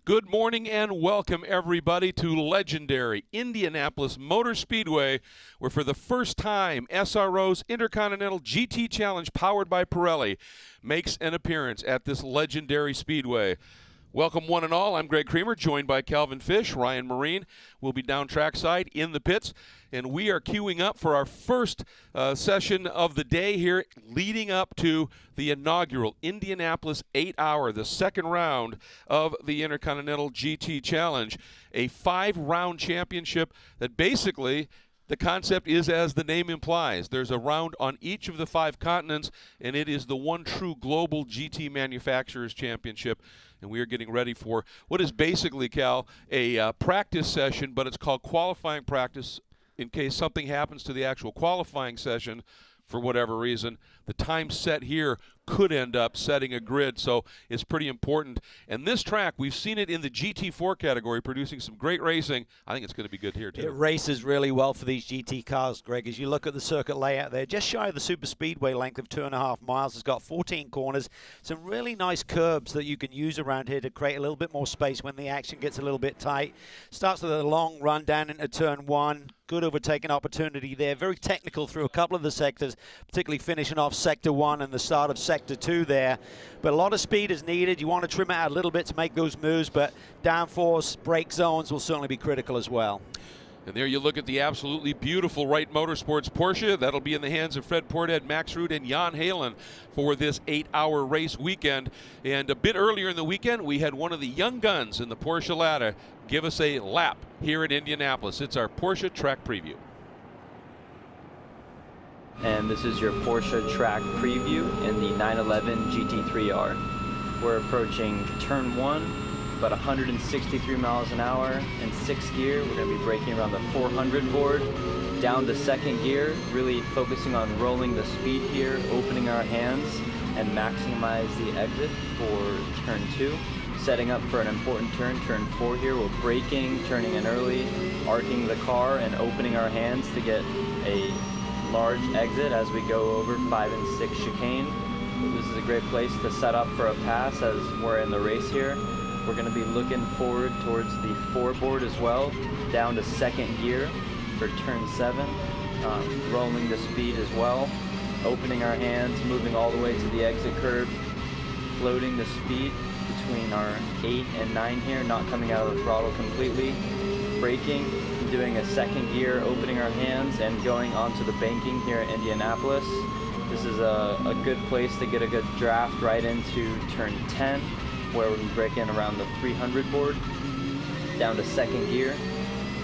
Good morning and welcome everybody to legendary Indianapolis Motor Speedway, where for the first time SRO's Intercontinental GT Challenge powered by Pirelli makes an appearance at this legendary speedway. Welcome one and all. I'm Greg Creamer, joined by Calvin Fish. Ryan Marine will be down trackside in the pits, and we are queuing up for our first session of the day here, leading up to the inaugural Indianapolis 8-hour, the second round of the Intercontinental GT Challenge, a 5-round championship that basically the concept is as the name implies. There's a round on each of the 5 continents, and it is the one true global GT Manufacturers Championship. And we are getting ready for what is basically, Cal, a practice session, but it's called qualifying practice in case something happens to the actual qualifying session for whatever reason. The time set here could end up setting a grid, so it's pretty important. And this track, we've seen it in the GT4 category, producing some great racing. I think it's going to be good here, too. It races really well for these GT cars, Greg. As you look at the circuit layout there, just shy of the super speedway length of 2.5 miles. It's got 14 corners, some really nice curbs that you can use around here to create a little bit more space when the action gets a little bit tight. Starts with a long run down into turn 1. Good overtaking opportunity there. Very technical through a couple of the sectors, particularly finishing off Sector 1 and the start of Sector 2 there. But a lot of speed is needed. You want to trim out a little bit to make those moves, but downforce, brake zones will certainly be critical as well. And there you look at the absolutely beautiful Wright Motorsports Porsche. That'll be in the hands of Fred Portet, Max Root, and Jan Halen for this 8-hour race weekend. And a bit earlier in the weekend, we had one of the young guns in the Porsche ladder give us a lap here at Indianapolis. It's our Porsche track preview. And this is your Porsche track preview in the 911 GT3R. We're approaching turn 1. About 163 miles an hour in 6th gear. We're going to be braking around the 400 board, down to 2nd gear, really focusing on rolling the speed here, opening our hands, and maximize the exit for turn 2. Setting up for an important turn, turn 4 here. We're braking, turning in early, arcing the car, and opening our hands to get a large exit as we go over 5 and 6 chicane. This is a great place to set up for a pass as we're in the race here. We're going to be looking forward towards the 4 board as well, down to 2nd gear for turn 7, rolling the speed as well, opening our hands, moving all the way to the exit curb, floating the speed between our 8 and 9 here, not coming out of the throttle completely, braking, doing a 2nd gear, opening our hands, and going onto the banking here at Indianapolis. This is a good place to get a good draft right into turn 10. Where we break in around the 300 board, down to 2nd gear,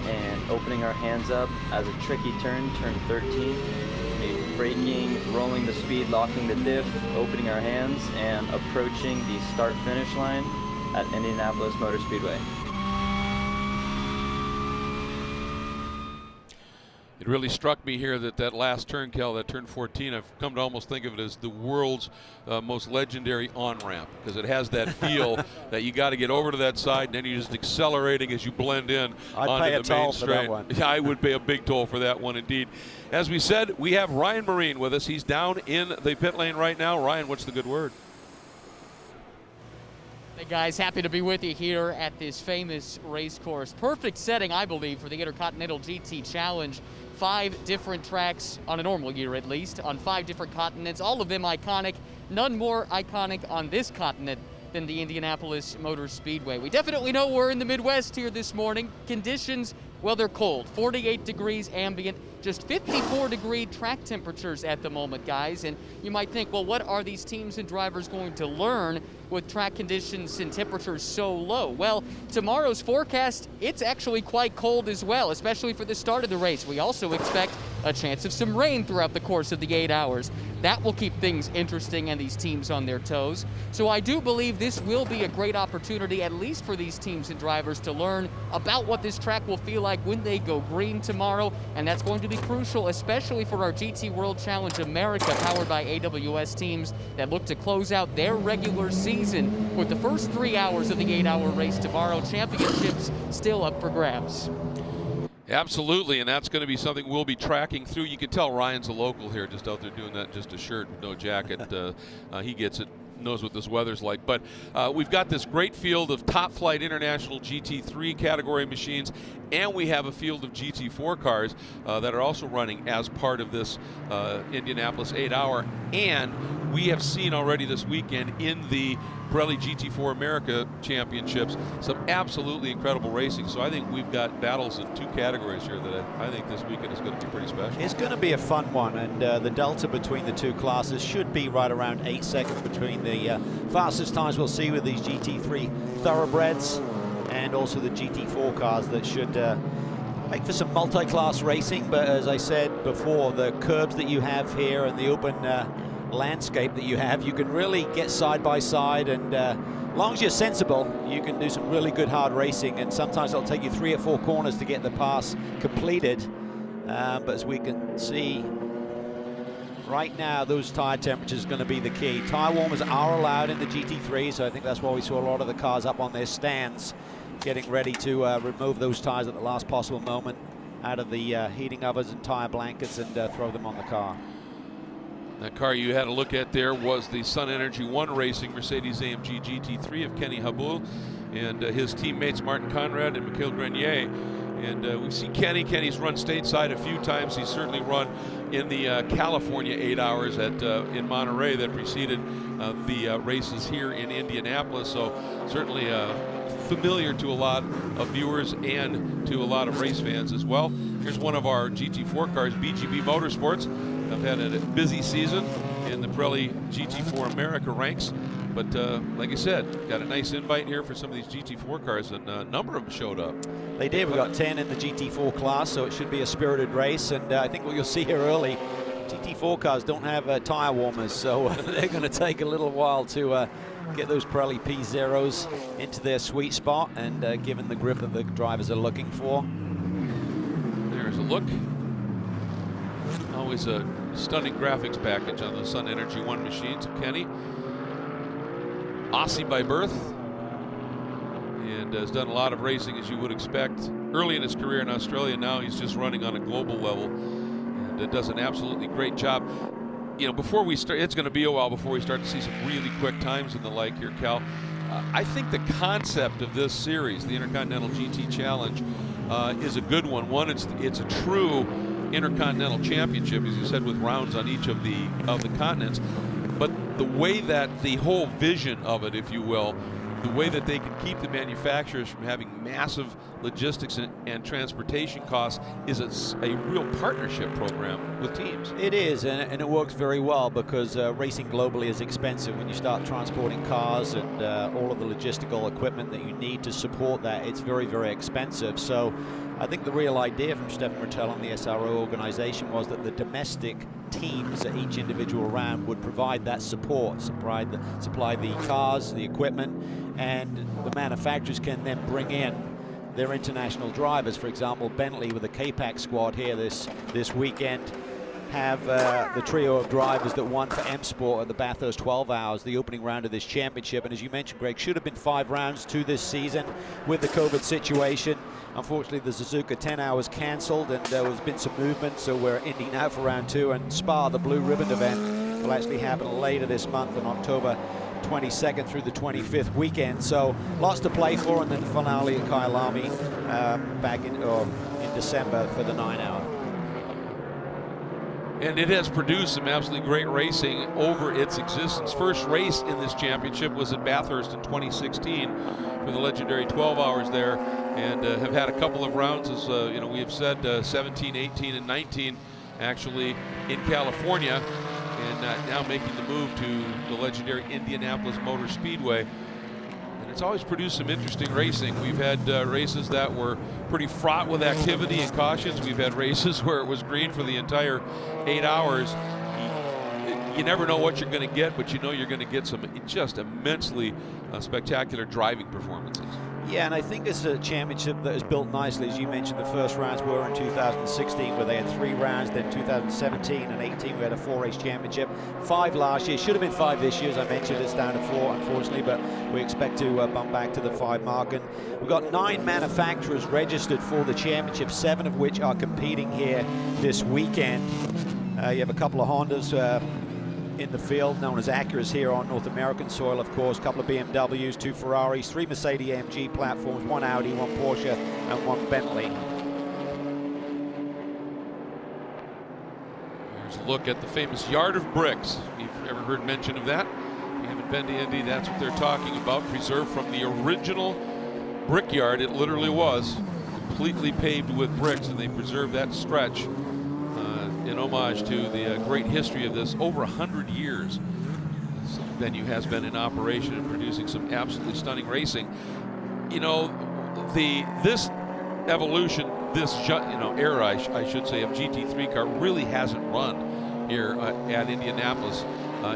and opening our hands up as a tricky turn, turn 13. Braking, rolling the speed, locking the diff, opening our hands, and approaching the start-finish line at Indianapolis Motor Speedway. It really struck me here that last turn, Cal, that turn 14, I've come to almost think of it as the world's most legendary on-ramp, because it has that feel that you got to get over to that side, and then you're just accelerating as you blend in onto the main straight. Yeah, I would pay a big toll for that one indeed. As we said, we have Ryan Marine with us. He's down in the pit lane right now. Ryan, what's the good word? Hey guys, happy to be with you here at this famous race course. Perfect setting, I believe, for the Intercontinental GT Challenge. 5 different tracks on a normal year, at least, on 5 different continents, all of them iconic. None more iconic on this continent than the Indianapolis Motor Speedway. We definitely know we're in the Midwest here this morning. Conditions, well, they're cold. 48 degrees ambient, just 54-degree track temperatures at the moment, guys. And you might think, well, what are these teams and drivers going to learn with track conditions and temperatures so low? Well, tomorrow's forecast, it's actually quite cold as well, especially for the start of the race. We also expect a chance of some rain throughout the course of the 8 hours. That will keep things interesting and these teams on their toes. So I do believe this will be a great opportunity, at least for these teams and drivers, to learn about what this track will feel like when they go green tomorrow. And that's going to be crucial, especially for our GT World Challenge America, powered by AWS teams that look to close out their regular season with the first 3 hours of the 8-hour race tomorrow. Championships still up for grabs. Absolutely, and that's going to be something we'll be tracking through. You can tell Ryan's a local here, just out there doing that, just a shirt, no jacket. He gets it. knows what this weather's like. But we've got this great field of top flight international GT3 category machines, and we have a field of GT4 cars that are also running as part of this Indianapolis 8-hour. And we have seen already this weekend in the Pirelli GT4 America Championships some absolutely incredible racing. So I think we've got battles in 2 categories here that I think this weekend is going to be pretty special. It's going to be a fun one, and the delta between the 2 classes should be right around 8 seconds between the fastest times we'll see with these GT3 thoroughbreds and also the GT4 cars that should make for some multi-class racing. But as I said before, the curbs that you have here and the open landscape that you have, you can really get side by side, and as long as you're sensible, you can do some really good hard racing, and sometimes it'll take you 3 or 4 corners to get the pass completed. But as we can see right now, those tire temperatures are going to be the key. Tire warmers are allowed in the GT3, so I think that's why we saw a lot of the cars up on their stands getting ready to remove those tires at the last possible moment out of the heating ovens and tire blankets and throw them on the car. That car you had a look at there was the Sun Energy One Racing Mercedes-AMG GT3 of Kenny Habul and his teammates Martin Conrad and Michael Grenier. And we've seen Kenny. Kenny's run stateside a few times. He's certainly run in the California 8 hours in Monterey that preceded the races here in Indianapolis. So certainly familiar to a lot of viewers and to a lot of race fans as well. Here's one of our GT4 cars, BGB Motorsports. I've had a busy season in the Pirelli GT4 America ranks, but like I said, got a nice invite here for some of these GT4 cars, and a number of them showed up. They did. We got 10 in the GT4 class, so it should be a spirited race. And I think what you'll see here early, GT4 cars don't have tire warmers, so they're going to take a little while to get those Pirelli P0s into their sweet spot and given the grip that the drivers are looking for. There's a look. Always a stunning graphics package on the Sun Energy One machines of Kenny. Aussie by birth, and has done a lot of racing, as you would expect, early in his career in Australia. Now he's just running on a global level, and does an absolutely great job. You know, before we start, it's going to be a while before we start to see some really quick times and the like here, Cal. I think the concept of this series, the Intercontinental GT Challenge, is a good one. One, it's a true Intercontinental Championship, as you said, with rounds on each of the continents. But the way that the whole vision of it, if you will, the way that they can keep the manufacturers from having massive logistics and transportation costs is a real partnership program with teams. It is, and it works very well because racing globally is expensive. When you start transporting cars and all of the logistical equipment that you need to support that, it's very, very expensive. So I think the real idea from Stefan Rattel and the SRO organization was that the domestic teams at each individual round would provide that support, supply the cars, the equipment, and the manufacturers can then bring in their international drivers. For example, Bentley with the K-Pac squad here this weekend have the trio of drivers that won for M Sport at the Bathurst 12 hours, the opening round of this championship. And as you mentioned, Greg, should have been 5 rounds to this season with the COVID situation. Unfortunately, the Suzuka 10 hours cancelled, and there has been some movement, so we're ending now for round 2. And Spa, the Blue Ribbon event, will actually happen later this month on October 22nd through the 25th weekend. So lots to play for, and then the finale at Kyalami back in December for the 9-hour. And it has produced some absolutely great racing over its existence. First race in this championship was at Bathurst in 2016 for the legendary 12 hours there, and have had a couple of rounds, as you know, we have said, 17, 18, and 19 actually in California, and now making the move to the legendary Indianapolis Motor Speedway. And it's always produced some interesting racing. We've had races that were pretty fraught with activity and cautions. We've had races where it was green for the entire 8 hours. You never know what you're going to get, but you know you're going to get some just immensely spectacular driving performances. Yeah, and I think it's a championship that is built nicely. As you mentioned, the first rounds were in 2016, where they had 3 rounds. Then 2017 and 18, we had a 4-race championship. 5 last year. Should have been 5 this year, as I mentioned. It's down to 4, unfortunately, but we expect to bump back to the 5 mark. And we've got 9 manufacturers registered for the championship, 7 of which are competing here this weekend. You have a couple of Hondas in the field, known as Acuras here on North American soil, of course. A couple of BMWs, 2 Ferraris, 3 Mercedes-AMG platforms, 1 Audi, 1 Porsche, and 1 Bentley. Here's a look at the famous Yard of Bricks. If you've ever heard mention of that, if you haven't been to Indy, that's what they're talking about. Preserved from the original brickyard. It literally was completely paved with bricks, and they preserved that stretch in homage to the great history of this. Over 100 years this venue has been in operation and producing some absolutely stunning racing. You know, this evolution, this era, I should say, of GT3 car really hasn't run here at Indianapolis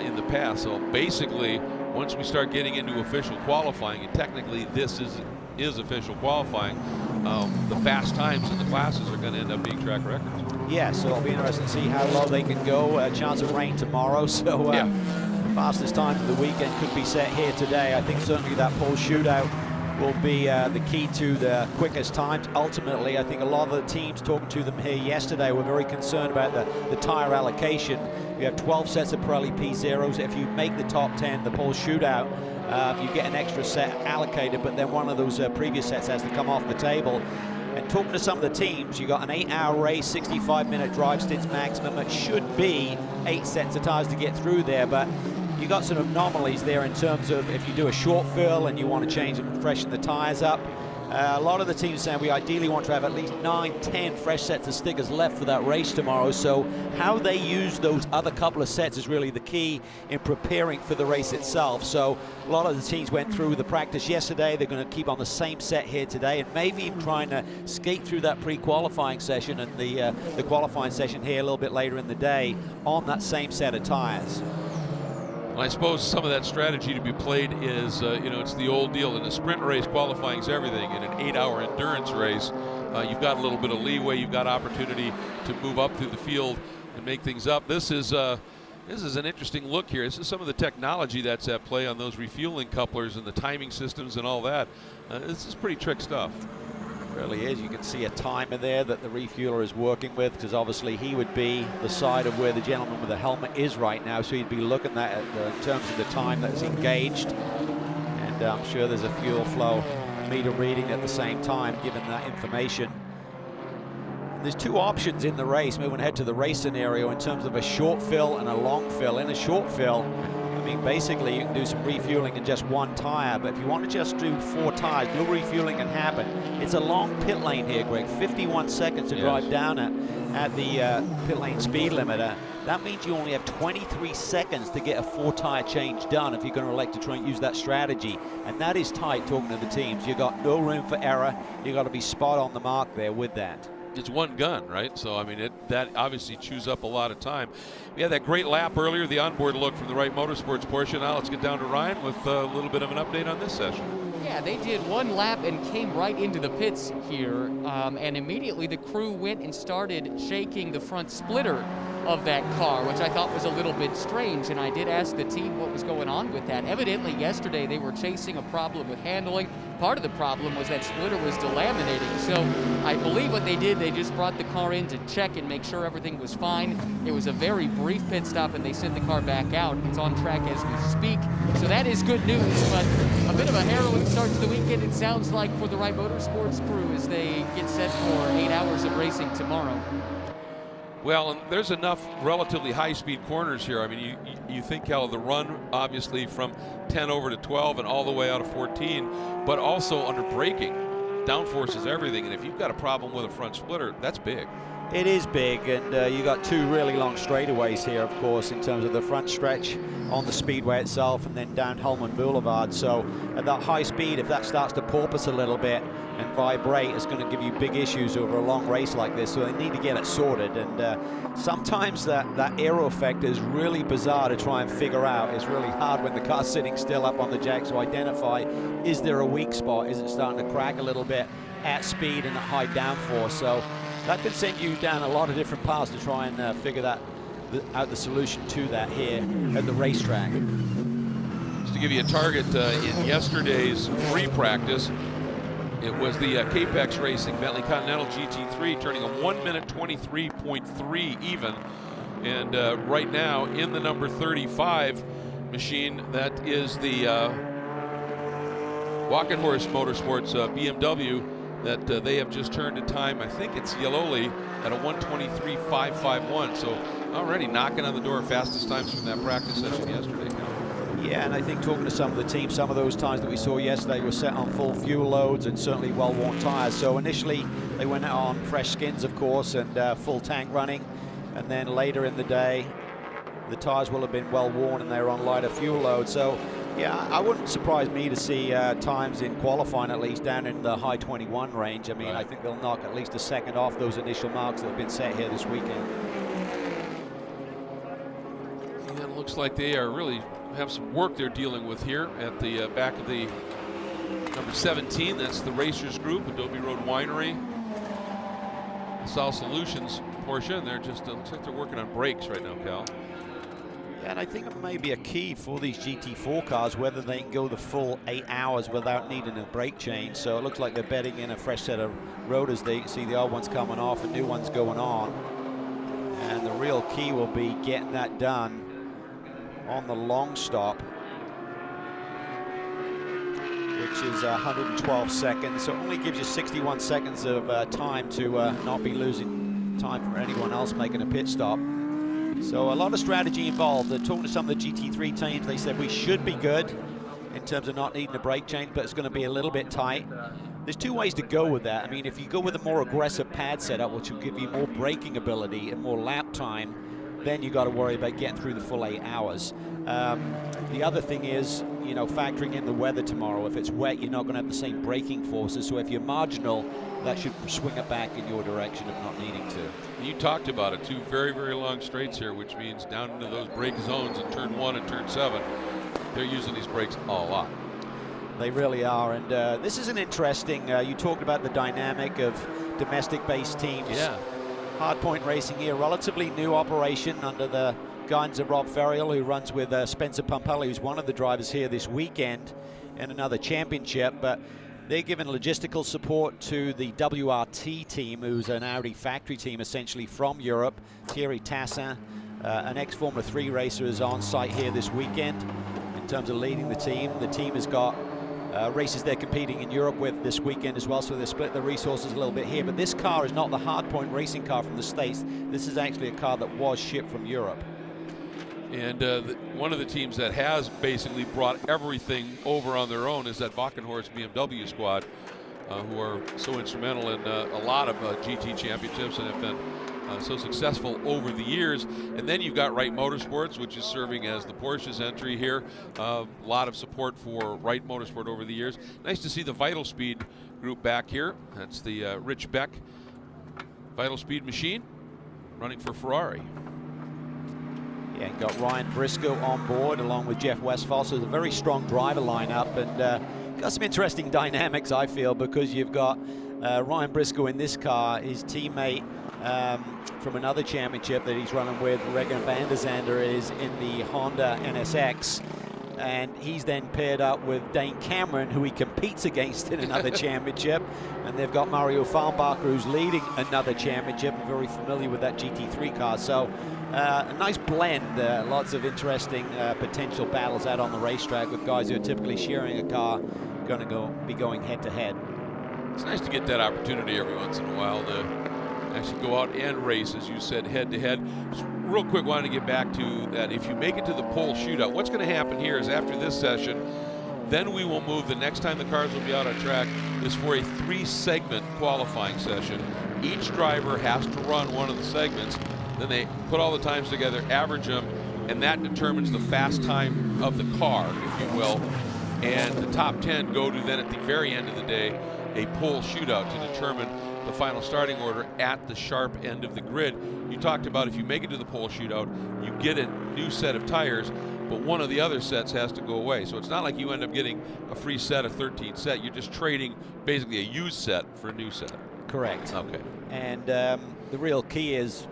in the past. So basically, once we start getting into official qualifying, and technically this is official qualifying, the fast times in the classes are going to end up being track records. Yeah, so it'll be interesting to see how low they can go. A chance of rain tomorrow, so yeah. The fastest time of the weekend could be set here today. I think certainly that pole shootout will be the key to the quickest times. Ultimately, I think a lot of the teams talking to them here yesterday were very concerned about the tire allocation. You have 12 sets of Pirelli P0s. If you make the top 10, the pole shootout, you get an extra set allocated, but then one of those previous sets has to come off the table. And talking to some of the teams, you got an 8-hour race, 65-minute drive stints maximum. It should be 8 sets of tires to get through there, but you got some anomalies there in terms of if you do a short fill and you want to change and freshen the tires up. A lot of the teams saying we ideally want to have at least 9-10 fresh sets of stickers left for that race tomorrow. So how they use those other couple of sets is really the key in preparing for the race itself. So a lot of the teams went through the practice yesterday. They're going to keep on the same set here today, and maybe even trying to skate through that pre-qualifying session and the qualifying session here a little bit later in the day on that same set of tires. Well, I suppose some of that strategy to be played is, it's the old deal. In a sprint race, qualifying is everything. In an 8-hour endurance race, you've got a little bit of leeway. You've got opportunity to move up through the field and make things up. This is an interesting look here. This is some of the technology that's at play on those refueling couplers and the timing systems and all that. This is pretty trick stuff. It really is. You can see a timer there that the refueler is working with, because obviously he would be the side of where the gentleman with the helmet is right now, so he'd be looking at in terms of the time that's engaged. And I'm sure there's a fuel flow meter reading at the same time, given that information. There's 2 options in the race, moving ahead to the race scenario, in terms of a short fill and a long fill. In a short fill, I mean, basically you can do some refueling in just 1 tire, but if you want to just do 4 tires, no refueling can happen. It's a long pit lane here, Greg, 51 seconds to drive down at the pit lane speed limiter. That means you only have 23 seconds to get a 4 tire change done if you're going to elect to try and use that strategy. And that is tight, talking to the teams. You got no room for error. You got to be spot on the mark there with that. It's one gun, right? So, I mean, that obviously chews up a lot of time. We had that great lap earlier, the onboard look from the Wright Motorsports Porsche. Now let's get down to Ryan with a little bit of an update on this session. Yeah, they did 1 lap and came right into the pits here, and immediately the crew went and started shaking the front splitter of that car, which I thought was a little bit strange, and I did ask the team what was going on with that. Evidently yesterday they were chasing a problem with handling. Part of the problem was that splitter was delaminating, so I believe what they did, they just brought the car in to check and make sure everything was fine. It was a very brief pit stop, and they sent the car back out. It's on track as we speak, so that is good news, but a bit of a harrowing start to the weekend, it sounds like, for the Wright Motorsports crew as they get set for 8 hours of racing tomorrow. Well, and there's enough relatively high-speed corners here. I mean, you think how the run, obviously, from 10 over to 12 and all the way out of 14, but also under braking. Downforce is everything, and if you've got a problem with a front splitter, that's big. It is big, and you got 2 really long straightaways here, of course, in terms of the front stretch on the speedway itself and then down Holman Boulevard. So at that high speed, if that starts to porpoise a little bit and vibrate, it's going to give you big issues over a long race like this. So they need to get it sorted, and sometimes that aero effect is really bizarre to try and figure out. It's really hard when the car's sitting still up on the jack to identify, is there a weak spot? Is it starting to crack a little bit at speed and at high downforce? So that could send you down a lot of different paths to try and figure out the solution to that here at the racetrack. Just to give you a target, in yesterday's free practice, it was the Capex Racing Bentley Continental GT3 turning a 1 minute 23.3 even And right now, in the number 35 machine, that is the SRO Motorsports BMW, that they have just turned a time, I think it's Yellowly, at a 1:23.551. So already knocking on the door of fastest times from that practice session yesterday. Yeah, and I think talking to some of the teams, some of those times that we saw yesterday were set on full fuel loads and certainly well-worn tires. So initially they went out on fresh skins, of course, and full tank running. And then later in the day, the tires will have been well-worn and they're on lighter fuel loads. So yeah, I wouldn't surprise me to see times in qualifying at least down in the high 21 range. I mean, I think they'll knock at least a second off those initial marks that have been set here this weekend. Yeah, it looks like they are really have some work they're dealing with here at the back of the number 17. That's the Racers Group, Adobe Road Winery, Sol Solutions Porsche, and they're just looks like they're working on brakes right now, Cal. Yeah, and I think it may be a key for these GT4 cars whether they can go the full 8 hours without needing a brake change. So it looks like they're betting in a fresh set of rotors. They see the old ones coming off and new ones going on. And the real key will be getting that done on the long stop, which is 112 seconds. So it only gives you 61 seconds of time to not be losing time for anyone else making a pit stop. So a lot of strategy involved. Talking to some of the GT3 teams, they said we should be good in terms of not needing a brake change, but it's going to be a little bit tight. There's two ways to go with that. I mean, if you go with a more aggressive pad setup, which will give you more braking ability and more lap time, then you got to worry about getting through the full 8 hours. The other thing is, you know, factoring in the weather tomorrow. If it's wet, you're not going to have the same braking forces. So if you're marginal, that should swing it back in your direction of not needing to. You talked about it, two very, very long straights here, which means down into those brake zones in turn 1 and turn 7, they're using these brakes a lot. They really are, and this is an interesting, you talked about the dynamic of domestic-based teams. Yeah. Hardpoint Racing here, relatively new operation under the guidance of Rob Ferriel, who runs with Spencer Pumpelli, who's one of the drivers here this weekend in another championship. But they're giving logistical support to the WRT team, who's an Audi factory team essentially from Europe. Thierry Tassin, an ex-Formula 3 racer, is on site here this weekend in terms of leading the team. The team has got races they're competing in Europe with this weekend as well, so they split the resources a little bit here. But this car is not the Hardpoint Racing car from the States. This is actually a car that was shipped from Europe. And one of the teams that has basically brought everything over on their own is that Backenhorst BMW squad, who are so instrumental in a lot of GT championships and have been so successful over the years. And then you've got Wright Motorsports, which is serving as the Porsche's entry here. A lot of support for Wright Motorsport over the years. Nice to see the Vital Speed group back here. That's the Rich Beck Vital Speed machine running for Ferrari. Yeah, and got Ryan Briscoe on board along with Jeff Westphal. So it's a very strong driver lineup, and got some interesting dynamics, I feel, because you've got Ryan Briscoe in this car, his teammate from another championship that he's running with, Regan van der Zande, is in the Honda Nsx, and he's then paired up with Dane Cameron, who he competes against in another championship, and they've got Mario Farnbacher, who's leading another championship, and very familiar with that GT3 car. So a nice blend, lots of interesting potential battles out on the racetrack with guys who are typically sharing a car, going to be going head to head. It's nice to get that opportunity every once in a while to actually go out and race, as you said, head to head. Just real quick, wanted to get back to that. If you make it to the pole shootout, what's going to happen here is after this session, then we will move. The next time the cars will be out on track is for a 3-segment qualifying session. Each driver has to run one of the segments. Then they put all the times together, average them, and that determines the fast time of the car, if you will. And the top 10 go to then at the very end of the day a pole shootout to determine the final starting order at the sharp end of the grid. You talked about if you make it to the pole shootout, you get a new set of tires, but one of the other sets has to go away. So it's not like you end up getting a free set, a 13 set. You're just trading basically a used set for a new set. Correct. Okay. And the real key is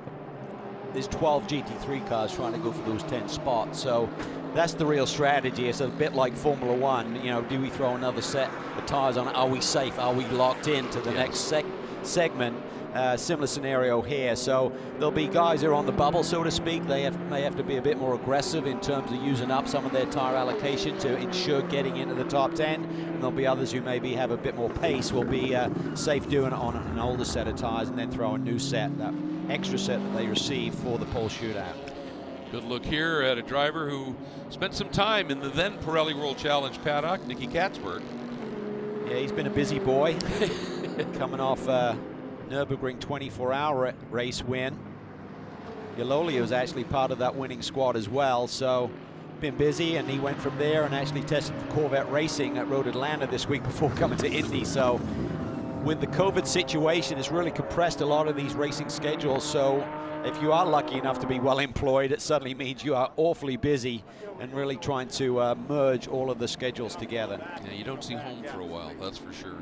there's 12 GT3 cars trying to go for those 10 spots. So that's the real strategy. It's a bit like Formula One. You know, do we throw another set of tires on it? Are we safe? Are we locked into the next segment? Similar scenario here. So there'll be guys who are on the bubble, so to speak. They may have to be a bit more aggressive in terms of using up some of their tire allocation to ensure getting into the top 10. And there'll be others who maybe have a bit more pace, will be safe doing it on an older set of tires and then throw a new set, that extra set that they receive for the pole shootout. Good look here at a driver who spent some time in the then Pirelli World Challenge paddock, Nicky Katzberg. Yeah, he's been a busy boy, coming off Nürburgring 24-hour race win. Yaloli was actually part of that winning squad as well, so been busy, and he went from there and actually tested for Corvette Racing at Road Atlanta this week before coming to Indy. So with the COVID situation, it's really compressed a lot of these racing schedules. So if you are lucky enough to be well employed, it suddenly means you are awfully busy and really trying to merge all of the schedules together. Yeah, you don't see home for a while, that's for sure,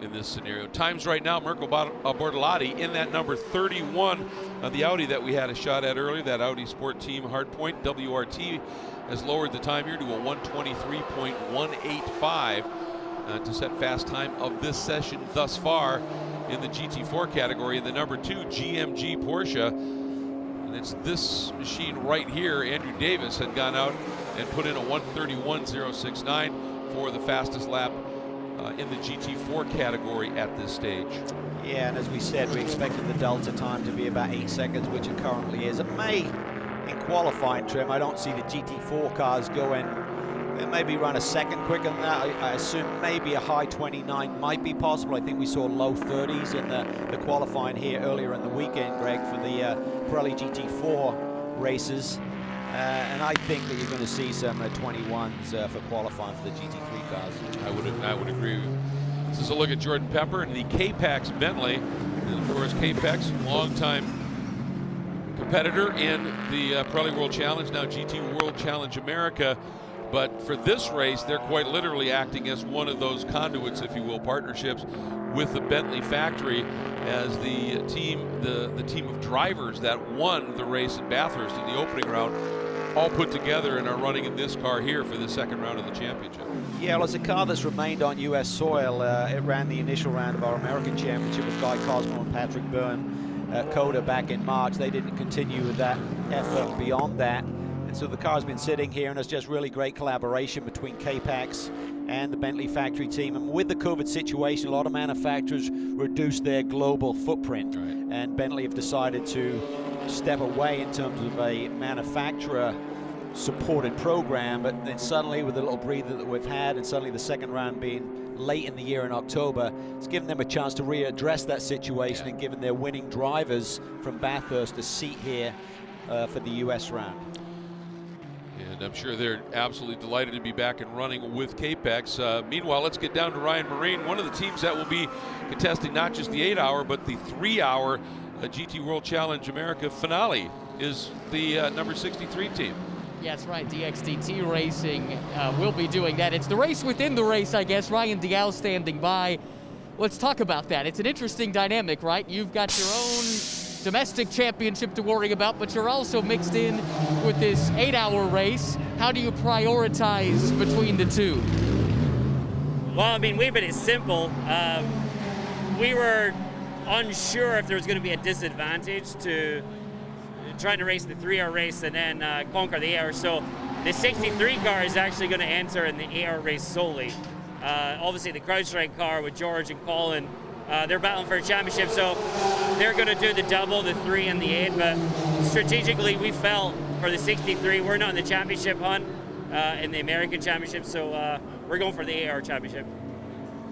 in this scenario. Times right now, Mirko Bortolotti in that number 31 of the Audi that we had a shot at earlier, that Audi Sport Team Hardpoint WRT, has lowered the time here to a 1:23.185 to set fast time of this session thus far in the GT4 category. In the number 2 GMG Porsche, and it's this machine right here. Andrew Davis had gone out and put in a 1:31.069 for the fastest lap in the GT4 category at this stage. Yeah, and as we said, we expected the delta time to be about 8 seconds, which it currently is. It may, in qualifying trim, I don't see the GT4 cars going, they maybe run a second quicker than that. I assume maybe a high 29 might be possible. I think we saw low 30s in the qualifying here earlier in the weekend, Greg, for the Pirelli GT4 races. And I think that you're going to see some 21s for qualifying for the GT3 cars. I would agree. This is a look at Jordan Pepper and the K-Pax Bentley. And of course, K-Pax, longtime competitor in the Pirelli World Challenge, now GT World Challenge America. But for this race, they're quite literally acting as one of those conduits, if you will, partnerships with the Bentley factory, as the team of drivers that won the race at Bathurst in the opening round all put together and are running in this car here for the second round of the championship. Yeah, well, it's a car that's remained on U.S. soil. It ran the initial round of our American Championship with Guy Cosmo and Patrick Byrne at Coda back in March. They didn't continue with that effort beyond that. And so the car's been sitting here, and it's just really great collaboration between K-Pax and the Bentley factory team. And with the COVID situation, a lot of manufacturers reduced their global footprint. Right. And Bentley have decided to step away in terms of a manufacturer supported program, but then suddenly with the little breather that we've had, and suddenly the second round being late in the year in October, it's given them a chance to readdress that situation and given their winning drivers from Bathurst a seat here for the US round. And I'm sure they're absolutely delighted to be back and running with K-Pax. Meanwhile, let's get down to Ryan Marine, one of the teams that will be contesting not just the 8-hour, but the 3-hour GT World Challenge America finale is the number 63 team. Yeah, that's right. DXDT Racing will be doing that. It's the race within the race, I guess. Ryan Dial standing by. Let's talk about that. It's an interesting dynamic, right? You've got your own domestic championship to worry about, but you're also mixed in with this 8-hour race. How do you prioritize between the two? Well, I mean, we've been as simple. We were unsure if there was going to be a disadvantage to trying to race the 3-hour race and then conquer the 8-hour. So the 63 car is actually going to enter in the 8-hour race solely. Obviously the CrowdStrike car with George and Colin, they're battling for a championship, so they're going to do the double, the 3 and the 8, but strategically we felt for the 63, we're not in the championship hunt in the American Championship, so we're going for the 8-hour championship.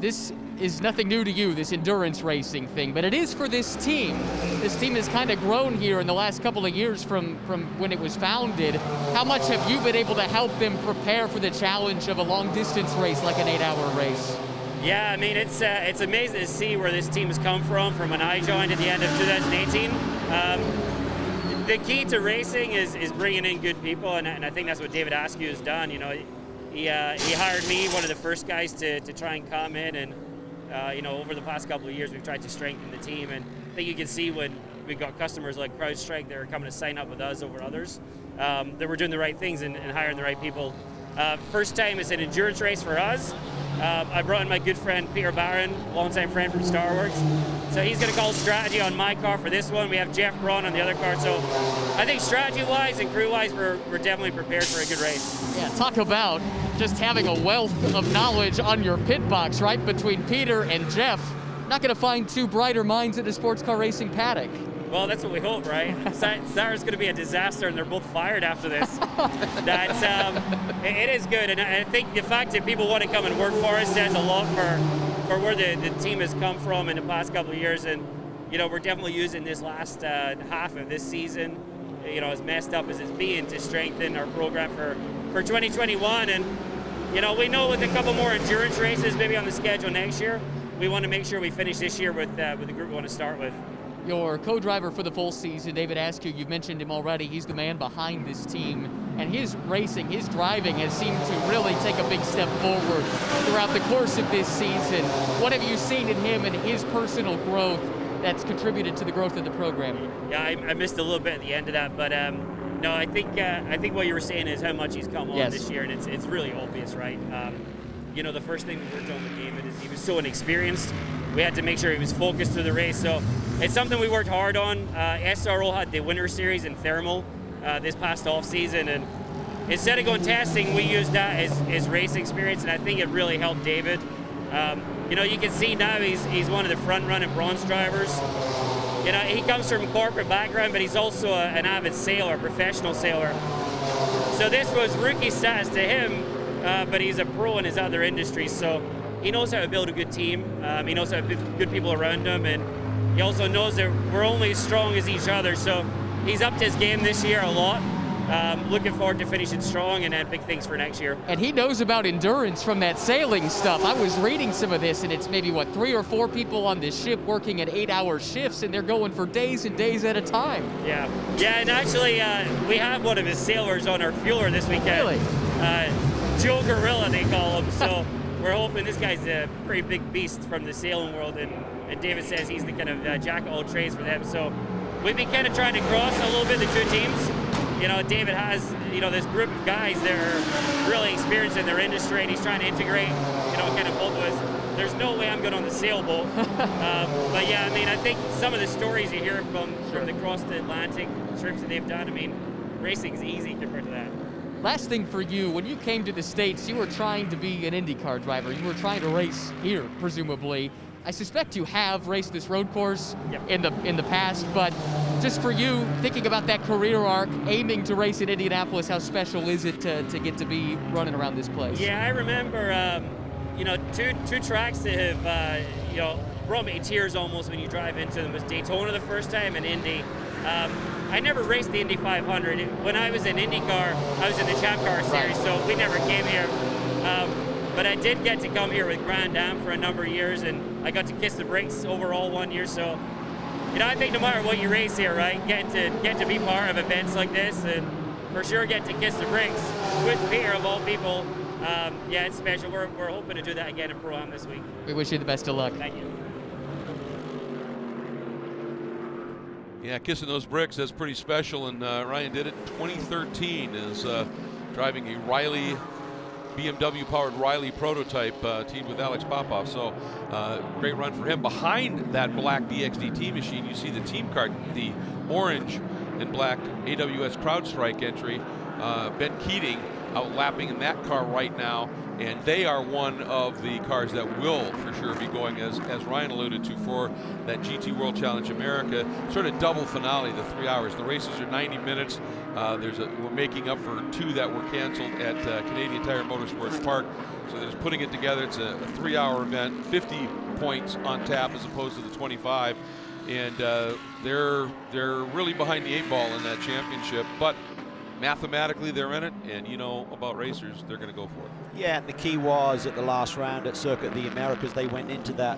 This is nothing new to you, this endurance racing thing, but it is for this team. This team has kind of grown here in the last couple of years from when it was founded. How much have you been able to help them prepare for the challenge of a long distance race like an 8-hour race? Yeah, I mean, it's amazing to see where this team has come from when I joined at the end of 2018. The key to racing is bringing in good people, and I think that's what David Askew has done. You know, he hired me, one of the first guys to try and come in, and you know, over the past couple of years, we've tried to strengthen the team, and I think you can see when we've got customers like CrowdStrike, they're coming to sign up with us over others, that we're doing the right things and hiring the right people. First time it's an endurance race for us. I brought in my good friend Peter Barron, longtime friend from Star Wars. So he's going to call strategy on my car for this one. We have Jeff Braun on the other car. So I think strategy-wise and crew-wise, we're definitely prepared for a good race. Yeah, talk about just having a wealth of knowledge on your pit box, right? Between Peter and Jeff, not going to find two brighter minds at a sports car racing paddock. Well, that's what we hope, right? Sarah's going to be a disaster, and they're both fired after this. It is good, and I think the fact that people want to come and work for us says a lot for where the team has come from in the past couple of years. And we're definitely using this last half of this season, as messed up as it's been, to strengthen our program for 2021. And we know with a couple more endurance races maybe on the schedule next year, we want to make sure we finish this year with the group we want to start with. Your co-driver for the full season, David Askew, you've mentioned him already. He's the man behind this team, and his racing, his driving has seemed to really take a big step forward throughout the course of this season. What have you seen in him and his personal growth that's contributed to the growth of the program? Yeah, I missed a little bit at the end of that, but no, I think what you were saying is how much he's come on this year, and it's really obvious, right? The first thing we worked on with David is he was so inexperienced. We had to make sure he was focused through the race. So it's something we worked hard on. SRO had the Winter Series in thermal this past off season, and instead of going testing, we used that as race experience, and I think it really helped David. You can see now he's one of the front-running bronze drivers. He comes from a corporate background, but he's also an avid sailor, a professional sailor. So this was rookie status to him, but he's a pro in his other industries. So he knows how to build a good team. He knows how to put good people around him, and he also knows that we're only as strong as each other. So he's upped his game this year a lot. Looking forward to finishing strong and big things for next year. And he knows about endurance from that sailing stuff. I was reading some of this, and it's maybe, 3 or 4 people on this ship working at 8-hour shifts, and they're going for days and days at a time. Yeah, and actually, we have one of his sailors on our fueler this weekend. Really? Joe Gorilla, they call him. So we're hoping this guy's a pretty big beast from the sailing world, and David says he's the kind of jack of all trades for them. So we've been kind of trying to cross a little bit the two teams. David has, this group of guys that are really experienced in their industry, and he's trying to integrate, kind of both of us. There's no way I'm good on the sailboat. But yeah, I think some of the stories you hear from the cross the Atlantic trips that they've done, racing's easy compared to that. Last thing for you, when you came to the States, you were trying to be an IndyCar driver. You were trying to race here, presumably. I suspect you have raced this road course in the past, but just for you, thinking about that career arc, aiming to race in Indianapolis, how special is it to get to be running around this place? Yeah, I remember, two tracks that have, brought me to tears almost when you drive into them was Daytona the first time and Indy. I never raced the Indy 500. When I was in IndyCar, I was in the Champ Car Series, so we never came here. But I did get to come here with Grand Am for a number of years, and I got to kiss the brakes overall one year. So, I think no matter what you race here, right, get to be part of events like this, and for sure get to kiss the brakes with Peter of all people. It's special. We're hoping to do that again in Pro-Am this week. We wish you the best of luck. Thank you. Yeah, kissing those bricks, that's pretty special, and Ryan did it in 2013 as driving a Riley BMW-powered Riley prototype teamed with Alex Popov. So great run for him. Behind that black DXDT machine, you see the team car, the orange and black AWS CrowdStrike entry. Ben Keating out lapping in that car right now, and they are one of the cars that will for sure be going, as Ryan alluded to, for that GT World Challenge America sort of double finale, the 3 hours. The races are 90 minutes. We're making up for 2 that were canceled at Canadian Tire Motorsports Park. So they're just putting it together. It's a 3-hour event, 50 points on tap as opposed to the 25. And they're really behind the 8 ball in that championship. But mathematically they're in it, and about racers, they're going to go for it. Yeah, and the key was at the last round at Circuit of the Americas, they went into that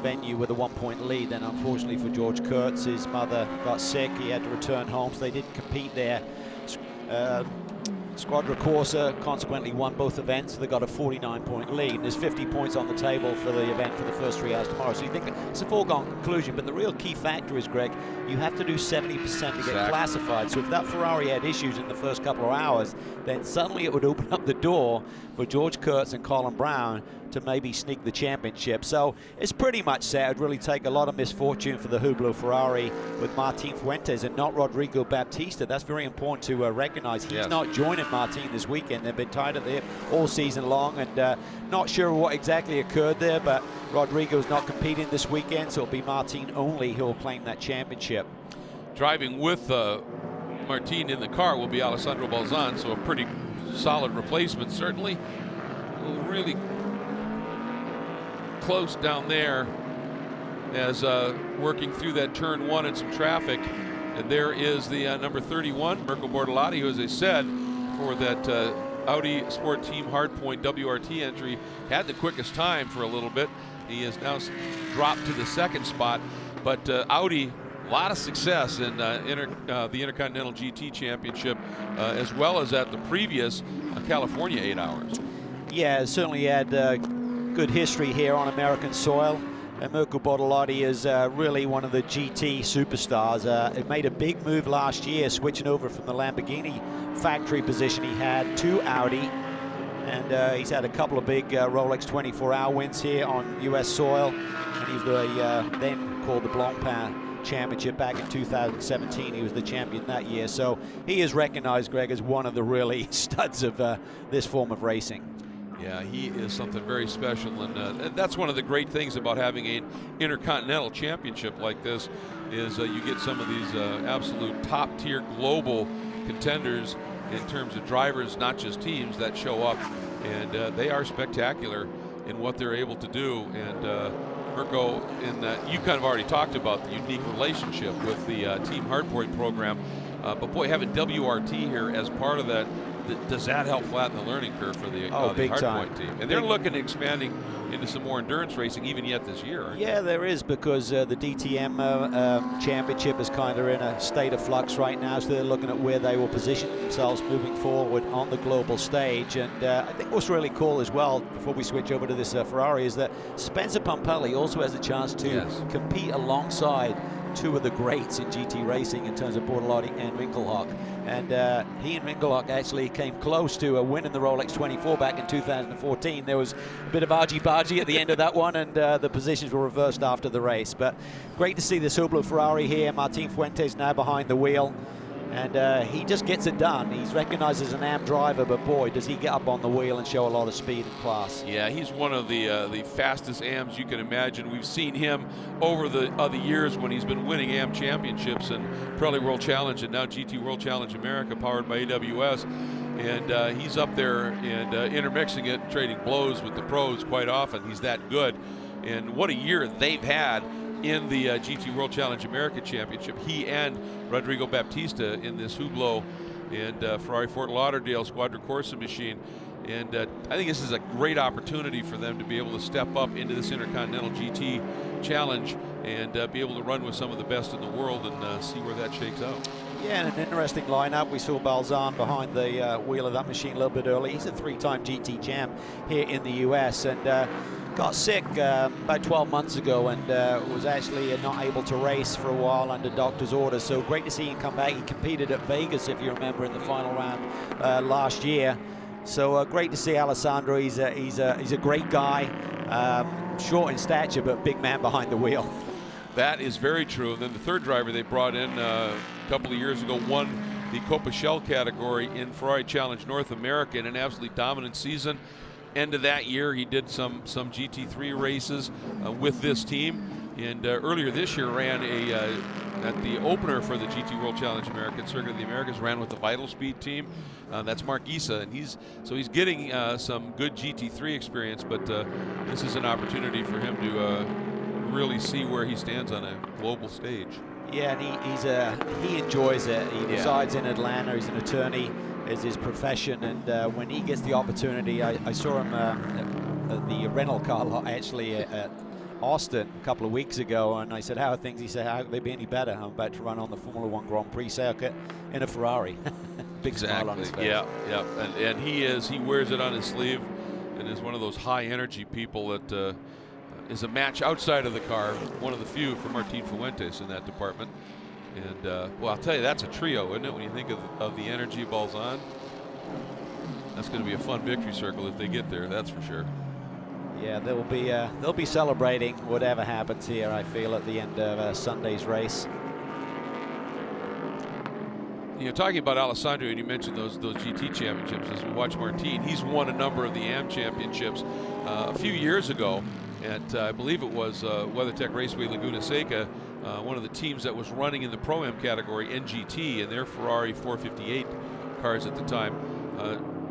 venue with a 1-point lead. Then unfortunately for George Kurtz, his mother got sick. He had to return home, so they didn't compete there. Squadra Corsa consequently won both events. They got a 49-point lead, and there's 50 points on the table for the event for the first 3 hours tomorrow. So you think it's a foregone conclusion, but the real key factor is, Greg, you have to do 70% to get classified. So if that Ferrari had issues in the first couple of hours, then suddenly it would open up the door for George Kurtz and Colin Brown to maybe sneak the championship. So it's pretty much set. It'd really take a lot of misfortune for the Hublot Ferrari with Martin Fuentes and not Rodrigo Baptista. That's very important to recognize. He's not joining Martin this weekend. They've been tied at the hip all season long, and not sure what exactly occurred there, but Rodrigo's not competing this weekend, so it'll be Martin only who will claim that championship. Driving with Martin in the car will be Alessandro Balzan, so a pretty solid replacement, certainly. Really close down there as working through that turn 1 and some traffic. And there is the number 31, Mirko Bortolotti, who, as I said, for that Audi Sport Team Hardpoint WRT entry, had the quickest time for a little bit. He has now dropped to the 2nd spot, but Audi, a lot of success in the Intercontinental GT Championship, as well as at the previous California 8 Hours. Yeah, certainly had good history here on American soil. Mirko Bortolotti is really one of the GT superstars. He made a big move last year, switching over from the Lamborghini factory position he had to Audi. And he's had a couple of big Rolex 24-hour wins here on US soil. And he's the then called the Blancpain Championship back in 2017. He was the champion that year. So he is recognized, Greg, as one of the really studs of this form of racing. Yeah, he is something very special, and that's one of the great things about having an Intercontinental Championship like this is you get some of these absolute top-tier global contenders in terms of drivers, not just teams, that show up, and they are spectacular in what they're able to do. And Mirko, you kind of already talked about the unique relationship with the Team Hardpoint program, but boy, having WRT here as part of that, does that help flatten the learning curve for the Hardpoint team? And they're looking at expanding into some more endurance racing even yet this year. Yeah, there is, because the DTM championship is kind of in a state of flux right now, so they're looking at where they will position themselves moving forward on the global stage. And I think what's really cool as well, before we switch over to this Ferrari, is that Spencer Pumpelly also has a chance to compete alongside two of the greats in GT racing in terms of Bortolotti and Winkelhock. And he and Winkelhock actually came close to winning the Rolex 24 back in 2014. There was a bit of argy-bargy at the end of that one, and the positions were reversed after the race. But great to see the Hublot Ferrari here. Martin Fuentes now behind the wheel. And he just gets it done. He's recognized as an AM driver, but boy, does he get up on the wheel and show a lot of speed and class. Yeah, he's one of the fastest AMs you can imagine. We've seen him over the other years when he's been winning AM championships and Pirelli World Challenge and now GT World Challenge America, powered by AWS. And he's up there and intermixing it, trading blows with the pros quite often. He's that good. And what a year they've had in the GT World Challenge America Championship. He and Rodrigo Baptista in this Hublot and Ferrari Fort Lauderdale Squadra Corsa machine. And I think this is a great opportunity for them to be able to step up into this Intercontinental GT Challenge and be able to run with some of the best in the world and see where that shakes out. Yeah, and an interesting lineup. We saw Balzan behind the wheel of that machine a little bit early. He's a 3-time GT champ here in the US, and got sick about 12 months ago and was actually not able to race for a while under doctor's orders. So great to see him come back. He competed at Vegas, if you remember, in the final round last year. So great to see Alessandro. He's a great guy, short in stature, but big man behind the wheel. That is very true. And then the third driver they brought in a couple of years ago won the Copa Shell category in Ferrari Challenge North America in an absolutely dominant season. End of that year, he did some GT3 races with this team, and earlier this year ran at the opener for the GT World Challenge American Circuit of the Americas, ran with the Vital Speed team. That's Mark Issa, and he's getting some good GT3 experience, but this is an opportunity for him to really see where he stands on a global stage. Yeah, and he enjoys it. He resides in Atlanta. He's an attorney. Is his profession, and when he gets the opportunity, I saw him at the rental car lot actually at Austin a couple of weeks ago, and I said, how are things? He said, how could they be any better? I'm about to run on the Formula One Grand Prix circuit in a Ferrari. Big smile on his face. Yeah, and he wears it on his sleeve, and is one of those high energy people that is a match outside of the car, one of the few for Martin Fuentes in that department. And, well, I'll tell you, that's a trio, isn't it, when you think of the energy Balzan? That's going to be a fun victory circle if they get there, that's for sure. Yeah, they'll be celebrating whatever happens here, I feel, at the end of Sunday's race. You know, talking about Alessandro, and you mentioned those GT championships. As we watch Martin, he's won a number of the AM championships a few years ago at I believe it was WeatherTech Raceway Laguna Seca, one of the teams that was running in the Pro-Am category, NGT, and their Ferrari 458 cars at the time.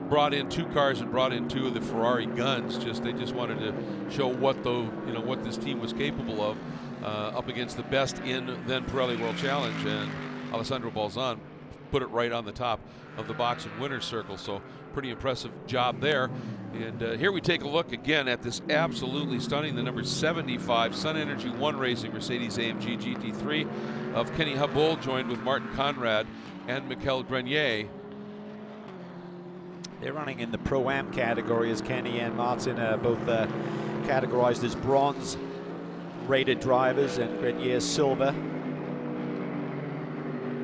Brought in 2 cars and brought in 2 of the Ferrari guns. They just wanted to show what this team was capable of up against the best in then Pirelli World Challenge, and Alessandro Balzan put it right on the top of the box and winner's circle. So pretty impressive job there. And here we take a look again at this absolutely stunning, the number 75 Sun Energy One Racing Mercedes-AMG GT3 of Kenny Habul, joined with Martin Conrad and Mikel Grenier. They're running in the Pro-Am category, as Kenny and Martin are both categorized as bronze rated drivers, and Grenier silver.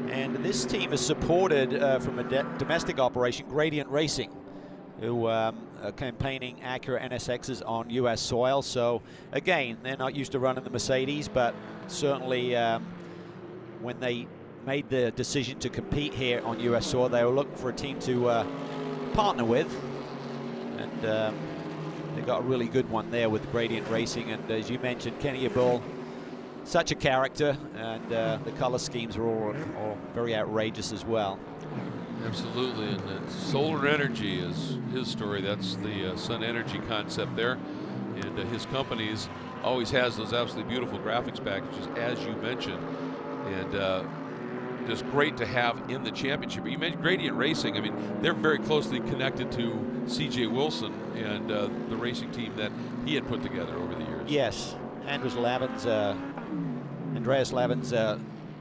And this team is supported from a domestic operation, Gradient Racing, who are campaigning Acura Nsx's on US soil. So again, they're not used to running the Mercedes, but certainly when they made the decision to compete here on US soil, they were looking for a team to partner with, and they got a really good one there with Gradient Racing. And as you mentioned, Kenny Habul, such a character, and the color schemes are all very outrageous as well. Absolutely, and solar energy is his story. That's the Sun Energy concept there, and his company's always has those absolutely beautiful graphics packages, as you mentioned, and just great to have in the championship. You mentioned Gradient Racing. I mean, they're very closely connected to CJ Wilson and the racing team that he had put together over the years. Yes, Andreas Levens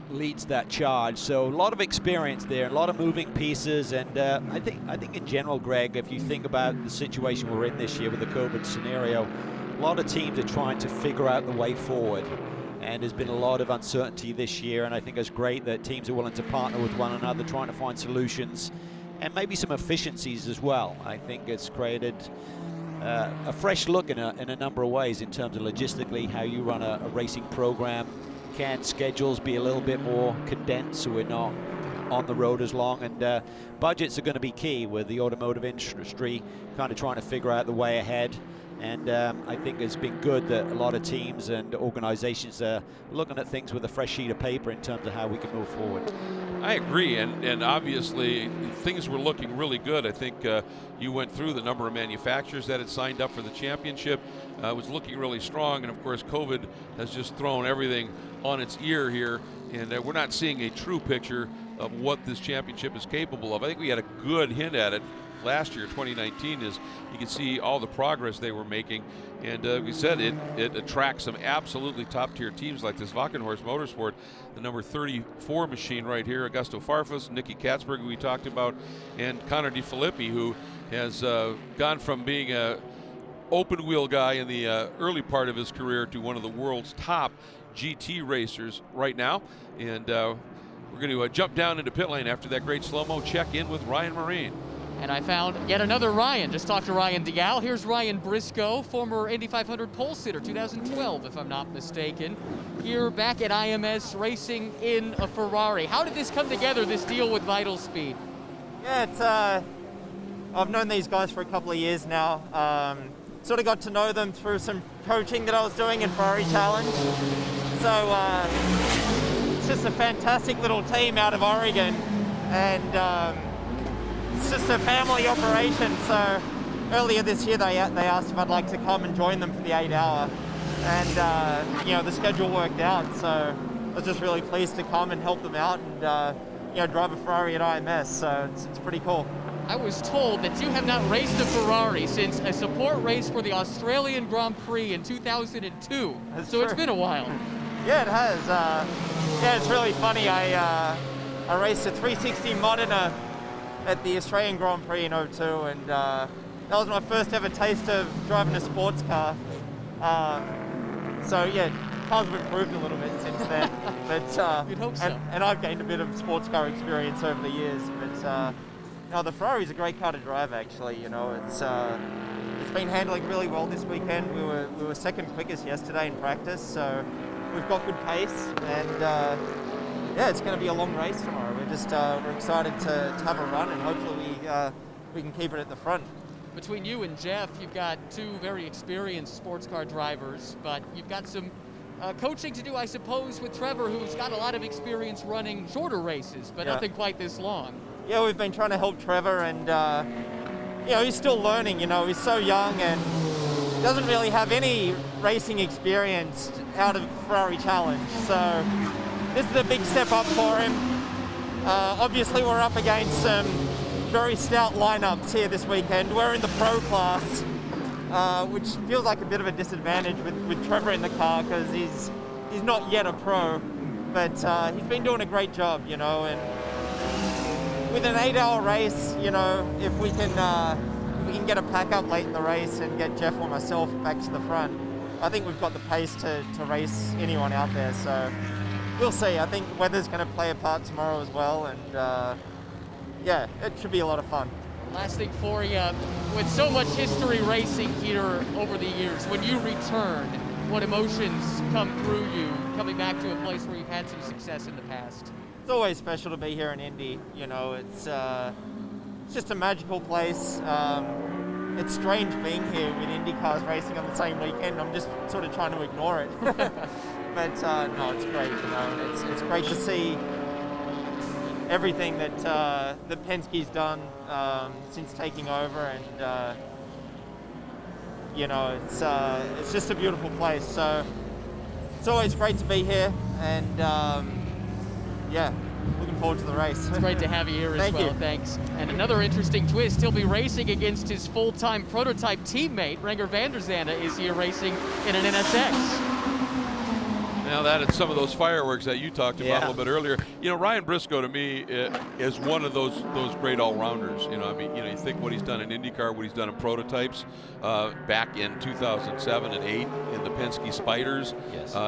leads that charge, so a lot of experience there, a lot of moving pieces, and I think in general, Greg, if you think about the situation we're in this year with the COVID scenario, a lot of teams are trying to figure out the way forward, and there's been a lot of uncertainty this year, and I think it's great that teams are willing to partner with one another, trying to find solutions and maybe some efficiencies as well. I think it's created a fresh look in a number of ways in terms of logistically how you run a racing program. Can schedules be a little bit more condensed so we're not on the road as long? And budgets are going to be key with the automotive industry kind of trying to figure out the way ahead. And I think it's been good that a lot of teams and organizations are looking at things with a fresh sheet of paper in terms of how we can move forward. I agree, and obviously things were looking really good. I think you went through the number of manufacturers that had signed up for the championship. Was looking really strong, and of course COVID has just thrown everything on its ear here, and we're not seeing a true picture of what this championship is capable of. I think we had a good hint at it last year, 2019, as you can see all the progress they were making, and we said it attracts some absolutely top-tier teams like this Wackenhorst Motorsport, the number 34 machine right here, Augusto Farfus, Nicky Katzberg, who we talked about, and Connor De Filippi, who has gone from being a open wheel guy in the early part of his career to one of the world's top GT racers right now. And we're going to jump down into pit lane after that great slow-mo check in with Ryan Marine. And I found yet another Ryan. Just talked to Ryan Dial. Here's Ryan Briscoe, former Indy 500 pole sitter, 2012, if I'm not mistaken. Here back at IMS racing in a Ferrari. How did this come together, this deal with Vital Speed? Yeah, it's I've known these guys for a couple of years now. Sort of got to know them through some coaching that I was doing in Ferrari Challenge. So it's just a fantastic little team out of Oregon, and it's just a family operation. So earlier this year they asked if I'd like to come and join them for the 8-hour, and you know, the schedule worked out. So I was just really pleased to come and help them out, and you know, drive a Ferrari at IMS. So it's pretty cool. I was told that you have not raced a Ferrari since a support race for the Australian Grand Prix in 2002. That's so true. It's been a while. Yeah, it has. Yeah, it's really funny. I raced a 360 Modena at the Australian Grand Prix in 02, and that was my first ever taste of driving a sports car. So yeah, cars have improved a little bit since then. But You'd hope so. and I've gained a bit of sports car experience over the years. But no, the Ferrari's a great car to drive. Actually, you know, it's it's been handling really well this weekend. We were second quickest yesterday in practice, so we've got good pace, and yeah, it's going to be a long race tomorrow. We're excited to have a run, and hopefully we can keep it at the front. Between you and Jeff, you've got two very experienced sports car drivers, but you've got some coaching to do, I suppose, with Trevor, who's got a lot of experience running shorter races, but nothing quite this long. Yeah, we've been trying to help Trevor, and you know, he's still learning. You know, he's so young and doesn't really have any racing experience out of Ferrari Challenge. So this is a big step up for him. Obviously, we're up against some very stout lineups here this weekend. We're in the pro class, which feels like a bit of a disadvantage with Trevor in the car because he's not yet a pro, but he's been doing a great job, you know. And with an 8-hour race, you know, if we can get a pack up late in the race and get Jeff or myself back to the front, I think we've got the pace to race anyone out there. So we'll see. I think weather's going to play a part tomorrow as well, and yeah, it should be a lot of fun. Last thing for you, with so much history racing here over the years, when you return, what emotions come through you coming back to a place where you've had some success in the past? It's always special to be here in Indy. You know, it's just a magical place. It's strange being here with Indy cars racing on the same weekend. I'm just sort of trying to ignore it. But no, it's great. You know, it's great to see everything that Penske's done since taking over, and you know, it's just a beautiful place. So it's always great to be here, and yeah, looking forward to the race. It's great to have you here as well. Thanks. And another interesting twist, he'll be racing against his full-time prototype teammate, Renger van der Zande, is here racing in an NSX. Now that is some of those fireworks that you talked about a little bit earlier. You know, Ryan Briscoe to me is one of those great all-rounders. You know, I mean, you know, you think what he's done in IndyCar, what he's done in prototypes back in 2007 and 8 in the Penske Spiders,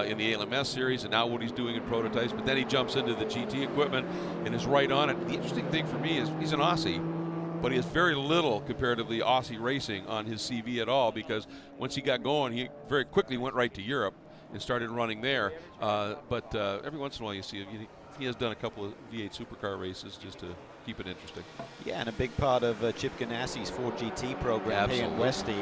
in the ALMS series, and now what he's doing in prototypes. But then he jumps into the GT equipment and is right on it. The interesting thing for me is he's an Aussie, but he has very little comparatively Aussie racing on his CV at all, because once he got going, he very quickly went right to Europe and started running there. But every once in a while you see him. He has done a couple of V8 supercar races just to keep it interesting. Yeah, and a big part of Chip Ganassi's Ford GT program here in Westy.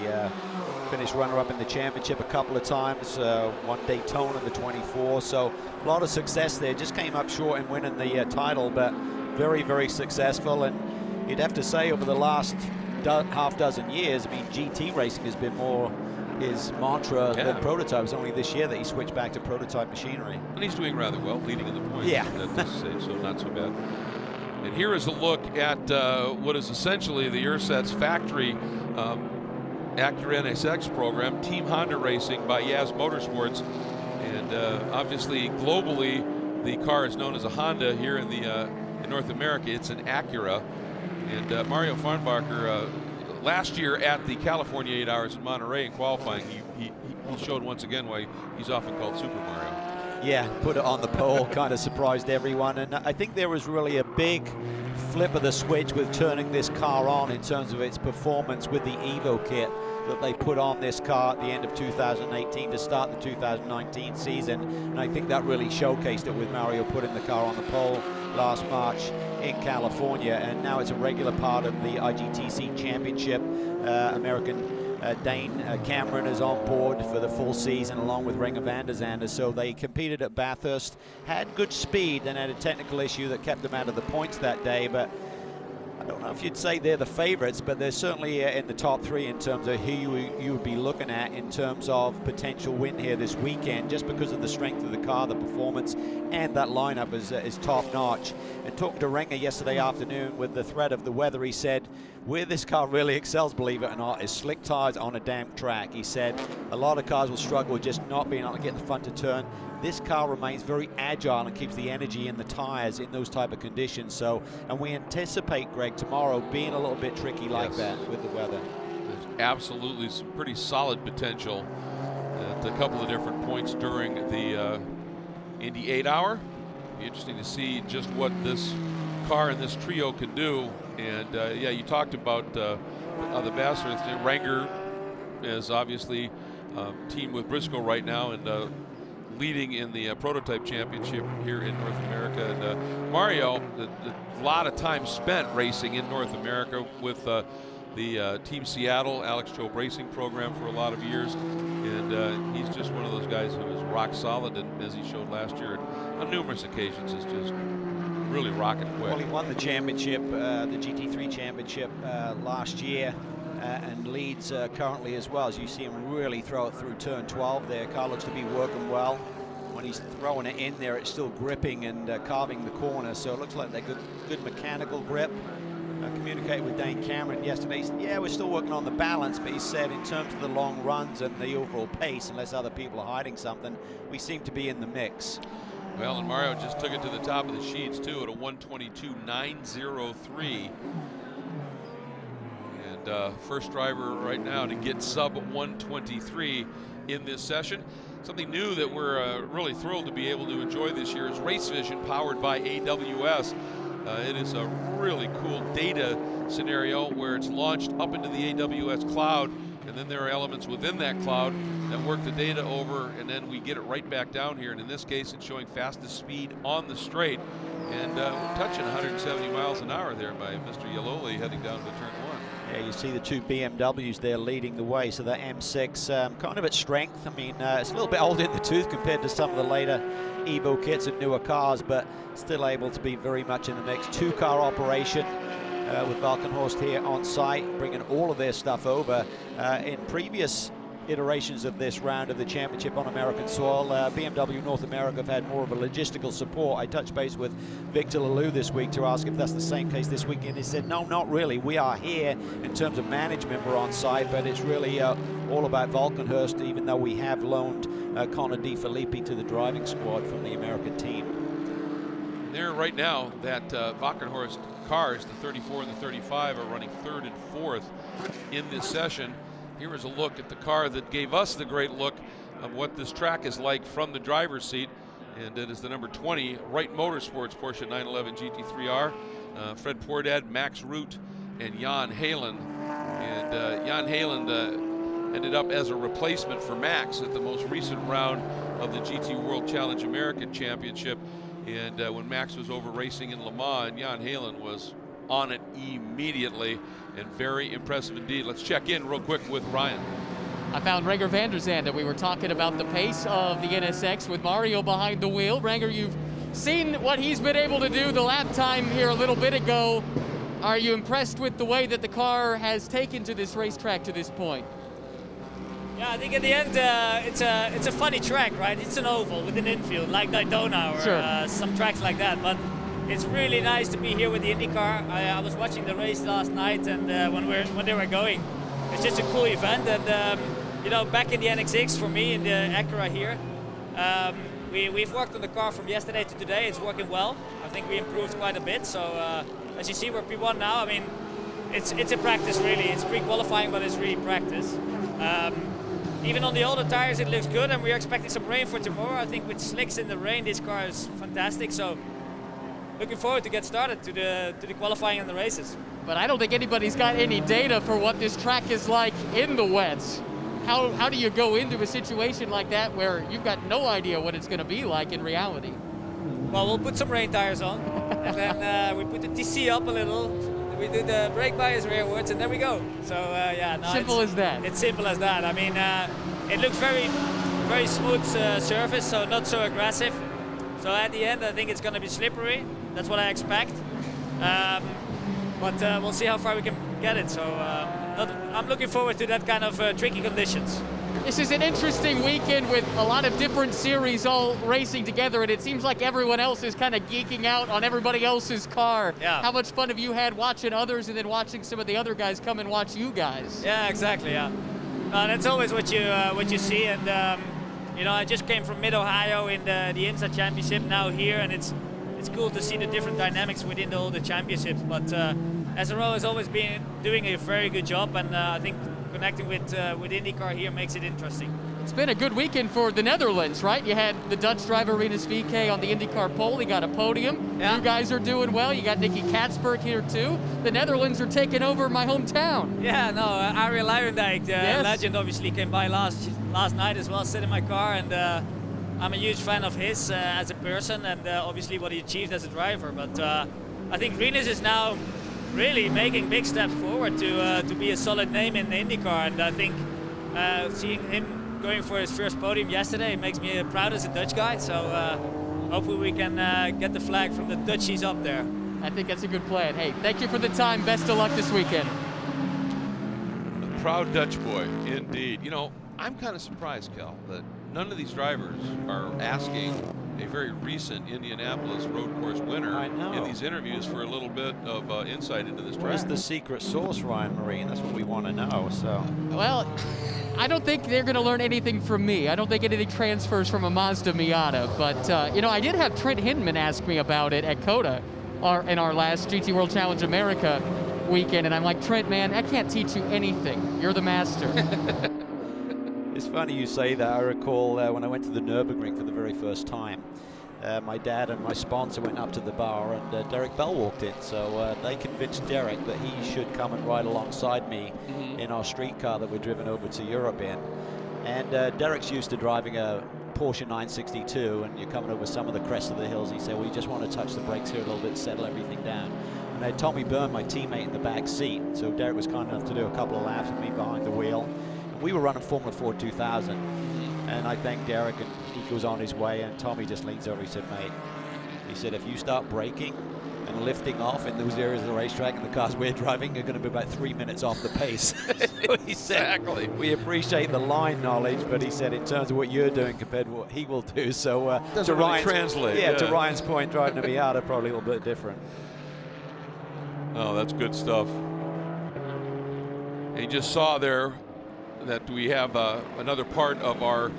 Finished runner-up in the championship a couple of times, won Daytona in the 24, so a lot of success there. Just came up short in winning the title, but very, very successful. And you'd have to say over the last half dozen years, I mean, GT racing has been more his mantra than prototype. It was only this year that he switched back to prototype machinery. And he's doing rather well, leading in the points at this stage, so not so bad. And here is a look at what is essentially the Ursets factory Acura Nsx program, Team Honda Racing by Yaz Motorsports. And obviously, globally, the car is known as a Honda. Here in in North America, it's an Acura. And Mario Farnbacher, last year at the California 8 Hours in Monterey in qualifying, he showed once again why he's often called Super Mario. Yeah, put it on the pole, kind of surprised everyone. And I think there was really a big flip of the switch with turning this car on in terms of its performance with the Evo kit that they put on this car at the end of 2018 to start the 2019 season. And I think that really showcased it with Mario putting the car on the pole last March in California, and now it's a regular part of the IGTC Championship. American Dane Cameron is on board for the full season along with Renger van der Zande. So they competed at Bathurst, had good speed, and had a technical issue that kept them out of the points that day. But I don't know if you'd say they're the favorites, but they're certainly in the top three in terms of who you would be looking at in terms of potential win here this weekend, just because of the strength of the car, the performance, and that lineup is top-notch. And talking to Renger yesterday afternoon with the threat of the weather, he said, where this car really excels, believe it or not, is slick tires on a damp track. He said a lot of cars will struggle with just not being able to get the front to turn. This car remains very agile and keeps the energy in the tires in those type of conditions. So, and we anticipate, Greg, tomorrow being a little bit tricky like that with the weather. There's absolutely some pretty solid potential at a couple of different points during the Indy 8 Hour. Be interesting to see just what this car and this trio can do. And yeah, you talked about the Bathurst. Renger is obviously teamed with Briscoe right now and leading in the prototype championship here in North America. And Mario, a lot of time spent racing in North America with the Team Seattle, Alex Job Racing program for a lot of years. And he's just one of those guys who is rock solid, and as he showed last year on numerous occasions, is just really rocket quick. Well, he won the championship, the GT3 championship last year, and leads currently as well. As you see him really throw it through turn 12 there. Car looks to be working well. When he's throwing it in there, it's still gripping and carving the corner, so it looks like they're good mechanical grip. Communicated with Dane Cameron yesterday. He said, yeah, we're still working on the balance, but he said in terms of the long runs and the overall pace, unless other people are hiding something, we seem to be in the mix. Well, and Mario just took it to the top of the sheets too at a 122.903. And first driver right now to get sub 123 in this session. Something new that we're really thrilled to be able to enjoy this year is Race Vision, powered by AWS. It is a really cool data scenario where it's launched up into the AWS cloud, and then there are elements within that cloud that work the data over, and then we get it right back down here. And in this case, it's showing fastest speed on the straight, and we're touching 170 miles an hour there by Mr. Yaloli heading down to turn 1. Yeah, you see the two BMWs there leading the way. So that M6 kind of at strength. I mean, it's a little bit old in the tooth compared to some of the later Evo kits and newer cars, but still able to be very much in the mix. Two-car operation with Valkenhorst here on site, bringing all of their stuff over. In previous iterations of this round of the championship on American soil, BMW North America have had more of a logistical support. I touched base with Victor Laloux this week to ask if that's the same case this weekend. He said, no, not really. We are here in terms of management, we're on site, but it's really all about Valkenhorst, even though we have loaned Connor De Filippi to the driving squad from the American team. There right now, that Valkenhorst cars, the 34 and the 35, are running 3rd and 4th in this session. Here is a look at the car that gave us the great look of what this track is like from the driver's seat, and it is the number 20 Wright Motorsports Porsche 911 GT3R. Fred Pourdad, Max Root, and Jan Halen. And Jan Halen ended up as a replacement for Max at the most recent round of the GT World Challenge American Championship. And when Max was over racing in Le Mans, Jan Halen was on it immediately, and very impressive indeed. Let's check in real quick with Ryan. I found Renger van der Zande. We were talking about the pace of the NSX with Mario behind the wheel. Renger, you've seen what he's been able to do the lap time here a little bit ago. Are you impressed with the way that the car has taken to this racetrack to this point? Yeah, I think at the end it's a funny track, right? It's an oval with an infield like Daytona or sure. Some tracks like that. But it's really nice to be here with the IndyCar. I was watching the race last night, and when they were going, it's just a cool event. And you know, back in the NXX for me in the Acura here, we've worked on the car from yesterday to today. It's working well. I think we improved quite a bit. So as you see, we're P1 now. I mean, it's a practice really. It's pre-qualifying, but it's really practice. Even on the older tires, it looks good, and we're expecting some rain for tomorrow. I think with slicks in the rain, this car is fantastic. So looking forward to get started to the qualifying and the races. But I don't think anybody's got any data for what this track is like in the wets. How do you go into a situation like that where you've got no idea what it's going to be like in reality? Well, we'll put some rain tires on, and then we put the TC up a little. We do the brake bias rearwards, and there we go. So yeah, no, simple as that. It's simple as that. I mean, it looks very, very smooth surface, so not so aggressive. So at the end, I think it's going to be slippery. That's what I expect. But we'll see how far we can get it. So I'm looking forward to that kind of tricky conditions. This is an interesting weekend with a lot of different series all racing together, and it seems like everyone else is kind of geeking out on everybody else's car. Yeah. How much fun have you had watching others and then watching some of the other guys come and watch you guys? Yeah, exactly. Yeah, that's always what you see. And you know, I just came from Mid-Ohio in the IMSA Championship, now here, and it's cool to see the different dynamics within all the championships. But SRO has always been doing a very good job, and I think connecting with IndyCar here makes it interesting. It's been a good weekend for the Netherlands, right? You had the Dutch driver Rinus VK on the IndyCar pole. He got a podium. Yeah. You guys are doing well. You got Nicky Katsberg here too. The Netherlands are taking over my hometown. Yeah, no, Arie Luijendijk, the Yes. legend, obviously came by last night as well, sat in my car, and I'm a huge fan of his as a person, and obviously what he achieved as a driver. But I think Rinus is now really making big steps forward to be a solid name in the IndyCar, and I think seeing him going for his first podium yesterday makes me proud as a Dutch guy. So hopefully we can get the flag from the Dutchies up there. I think that's a good plan. Hey, thank you for the time. Best of luck this weekend. A proud Dutch boy, indeed. You know, I'm kind of surprised, Cal, that none of these drivers are asking a very recent Indianapolis road course winner I know. in these interviews for a little bit of insight into this What is track. the secret sauce, Ryan Marine? That's what we want to know. So, Well, I don't think they're going to learn anything from me. I don't think anything transfers from a Mazda Miata. But, you know, I did have Trent Hinman ask me about it at COTA in our last GT World Challenge America weekend. And I'm like, Trent, man, I can't teach you anything. You're the master. it's funny you say that. I recall when I went to the Nürburgring for the very first time, my dad and my sponsor went up to the bar, and Derek Bell walked in. So they convinced Derek that he should come and ride alongside me in our streetcar that we're driven over to Europe in. And Derek's used to driving a Porsche 962, and you're coming over some of the crests of the hills. He said, well, you just want to touch the brakes here a little bit, settle everything down. And I had Tommy Byrne, my teammate, in the back seat. So Derek was kind enough to do a couple of laps with me behind the wheel. And we were running Formula 4 2000. And I thanked Derek, and he goes on his way, and Tommy just leans over. He said, mate, he said, if you start braking and lifting off in those areas of the racetrack, and the cars we're driving are going to be about 3 minutes off the pace. So he said, Exactly. we appreciate the line knowledge, but he said in terms of what you're doing compared to what he will do. So Doesn't really translate. Yeah, to Yeah. Ryan's point, driving a Miata probably a little bit different. Oh, that's good stuff. And you just saw there that we have another part of our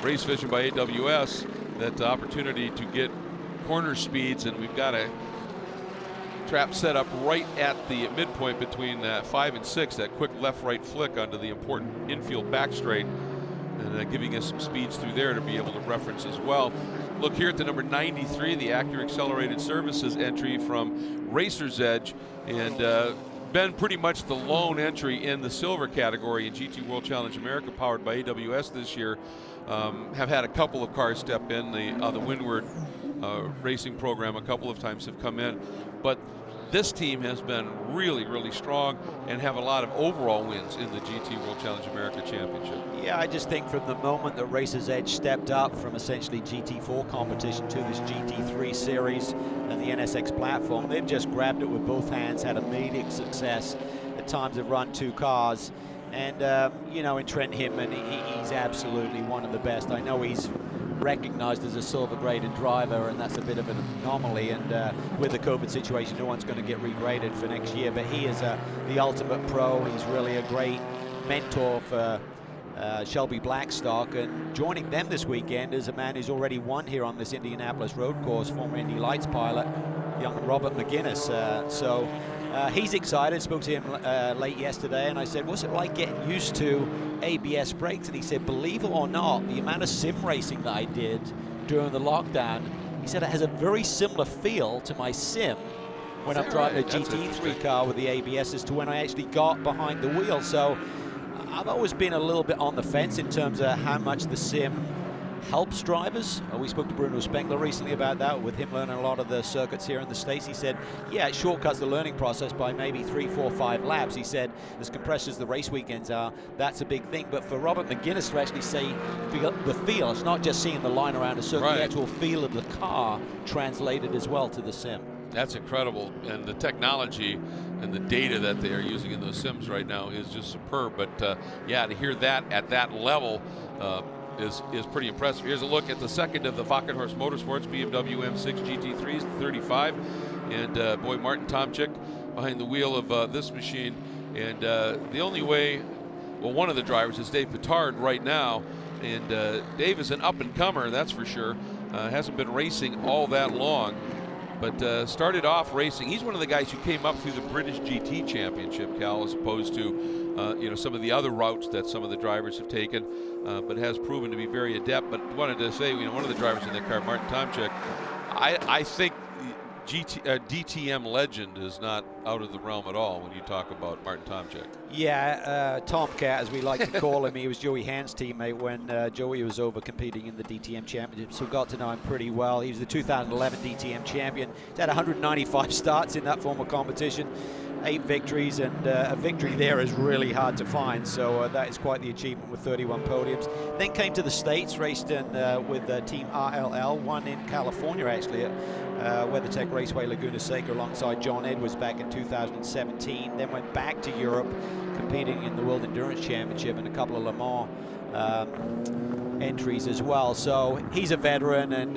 Race Vision by AWS, that opportunity to get corner speeds, and we've got a trap set up right at the midpoint between 5 and 6, that quick left-right flick onto the important infield back straight, and giving us some speeds through there to be able to reference as well. Look here at the number 93, the Acura Accelerated Services entry from Racer's Edge, and been pretty much the lone entry in the silver category in GT World Challenge America, powered by AWS this year. Have had a couple of cars step in. The Windward racing program a couple of times have come in, but this team has been really, really strong and have a lot of overall wins in the GT World Challenge America Championship. Yeah, I just think from the moment that Racer's Edge stepped up from essentially GT4 competition to this GT3 series and the NSX platform, they've just grabbed it with both hands, had immediate success. At times have run two cars. And, you know, in Trent Hinman, he's absolutely one of the best. I know he's recognized as a silver graded driver, and that's a bit of an anomaly, and with the COVID situation no one's going to get regraded for next year, but he is the ultimate pro. He's really a great mentor for Shelby Blackstock, and joining them this weekend is a man who's already won here on this Indianapolis road course, former Indy Lights pilot, young Robert Mcginnis. So he's excited. Spoke to him late yesterday, and I said, what's it like getting used to ABS brakes? And he said, believe it or not, the amount of sim racing that I did during the lockdown, he said it has a very similar feel to my sim when I'm driving a GT3 car with the ABS as to when I actually got behind the wheel. So I've always been a little bit on the fence in terms of how much the sim helps drivers. We spoke to Bruno Spengler recently about that, with him learning a lot of the circuits here in the States. He said, yeah, it shortcuts the learning process by maybe 3, 4, 5 laps. He said, as compressed as the race weekends are, that's a big thing. But for Robert Mcginnis to actually say the feel, it's not just seeing the line around a circuit, the actual feel of the car translated as well to the sim. That's incredible, and the technology and the data that they are using in those sims right now is just superb. But yeah, to hear that at that level is pretty impressive. Here's a look at the second of the Wackenhorst Motorsports BMW M6 GT3s, the 35, and boy, Martin Tomczyk behind the wheel of this machine. And the only way, well, one of the drivers is Dave Pittard right now, and Dave is an up-and-comer, that's for sure. Hasn't been racing all that long, but started off racing. He's one of the guys who came up through the British GT Championship, Cal, as opposed to some of the other routes that some of the drivers have taken, but has proven to be very adept. But wanted to say, one of the drivers in that car, Martin Tomczyk, I think DTM legend is not out of the realm at all when you talk about Martin Tomczyk. Yeah, Tomcat, as we like to call him. He was Joey Hand's teammate when Joey was over competing in the DTM Championship, so got to know him pretty well. He was the 2011 DTM champion. He's had 195 starts in that form of competition, 8 victories, and a victory there is really hard to find, so that is quite the achievement with 31 podiums. Then came to the States, raced in with Team RLL, won in California actually at WeatherTech Raceway Laguna Seca alongside John Edwards back in 2017. Then went back to Europe, competing in the World Endurance Championship and a couple of Le Mans entries as well. So he's a veteran, and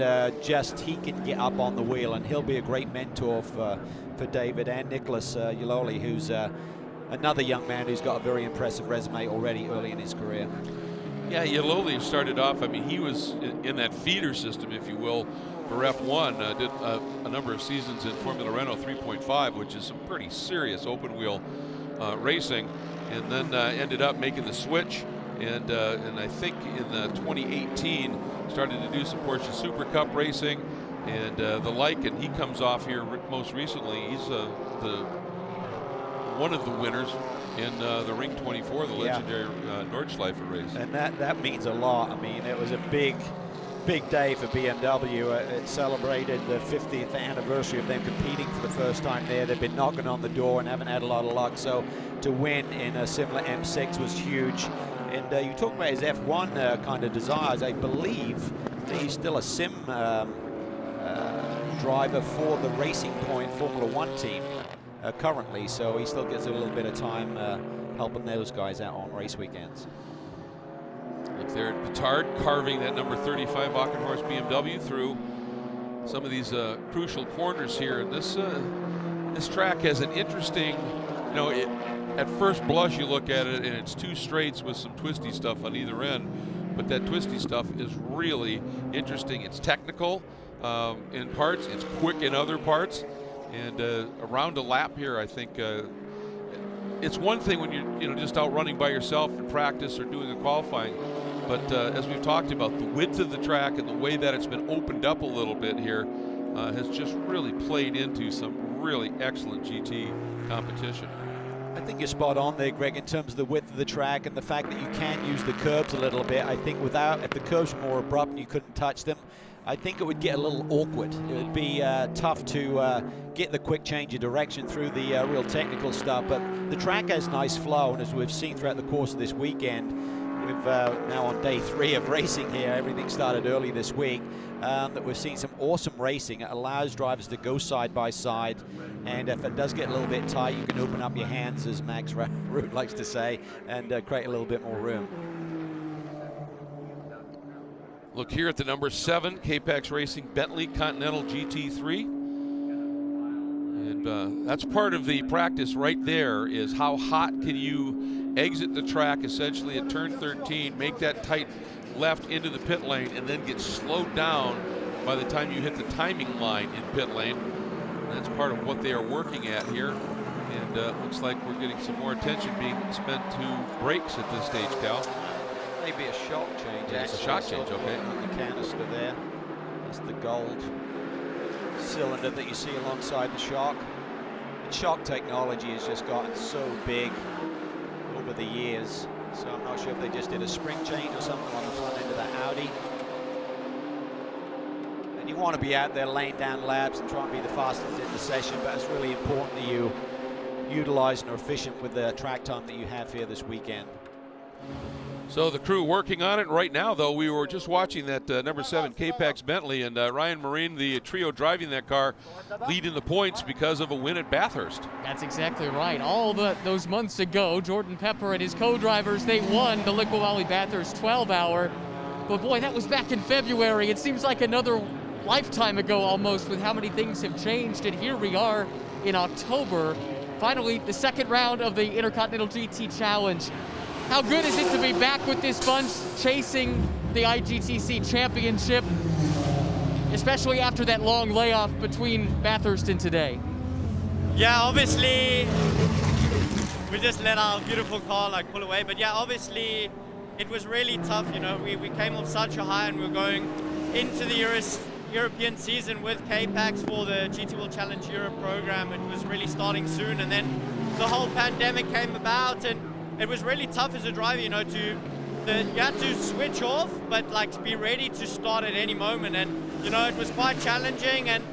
he can get up on the wheel, and he'll be a great mentor for David and Nicholas Yaloli, who's another young man who's got a very impressive resume already early in his career. Yeah, Yaloli started off, he was in that feeder system, if you will, for F1, did a number of seasons in Formula Renault 3.5, which is some pretty serious open wheel racing, and then ended up making the switch, and I think in 2018 started to do some Porsche Super Cup racing and the like, and he comes off here most recently. He's one of the winners in the Ring 24, the legendary Nordschleife race. And that means a lot. I mean, it was a big day for BMW. It celebrated the 50th anniversary of them competing for the first time there. They've been knocking on the door and haven't had a lot of luck, so to win in a similar M6 was huge. And you talk about his F1 kind of desires. I believe that he's still a sim driver for the Racing Point Formula One team currently, so he still gets a little bit of time helping those guys out on race weekends. Look there at Petard carving that number 35 Aukenhorst BMW through some of these crucial corners here. And this track has an interesting, at first blush you look at it and it's 2 straights with some twisty stuff on either end, but that twisty stuff is really interesting. It's technical in parts, it's quick in other parts, and around a lap here, I think it's one thing when you're just out running by yourself in practice or doing a qualifying, but as we've talked about, the width of the track and the way that it's been opened up a little bit here has just really played into some really excellent GT competition. I think you're spot on there, Greg, in terms of the width of the track and the fact that you can use the curbs a little bit. I think if the curbs were more abrupt and you couldn't touch them, I think it would get a little awkward. It would be tough to get the quick change of direction through the real technical stuff, but the track has nice flow, and as we've seen throughout the course of this weekend, we've now on day 3 of racing here, everything started early this week, that we've seen some awesome racing. It allows drivers to go side by side, and if it does get a little bit tight, you can open up your hands, as Max Root likes to say, and create a little bit more room. Look here at the number 7 K-Pax Racing Bentley Continental GT3, and that's part of the practice right there, is how hot can you exit the track essentially at turn 13, make that tight left into the pit lane, and then get slowed down by the time you hit the timing line in pit lane. And that's part of what they are working at here, and looks like we're getting some more attention being spent to brakes at this stage, Cal. Maybe a shock change. It's a shock change, okay. The canister there. That's the gold cylinder that you see alongside the shock. And shock technology has just gotten so big over the years. So I'm not sure if they just did a spring change or something on the front end of that Audi. And you want to be out there laying down laps and trying to be the fastest in the session, but it's really important that you utilize and are efficient with the track time that you have here this weekend. So the crew working on it right now, though. We were just watching that number 7 K-Pax Bentley, and Ryan Marine, the trio driving that car, leading the points because of a win at Bathurst. That's exactly right. All those months ago, Jordan Pepper and his co-drivers, they won the Liqui Moly Bathurst 12-hour. But boy, that was back in February. It seems like another lifetime ago almost, with how many things have changed. And here we are in October. Finally, the second round of the Intercontinental GT Challenge. How good is it to be back with this bunch chasing the IGTC Championship? especially after that long layoff between Bathurst and today? Yeah, obviously, we just let our beautiful car like pull away. But yeah, obviously, it was really tough. You know, we came off such a high, and we were going into the European season with K-Pax for the GT World Challenge Europe program. It was really starting soon, and then the whole pandemic came about, and it was really tough as a driver. You know, you had to switch off, but like be ready to start at any moment. And you know, it was quite challenging, and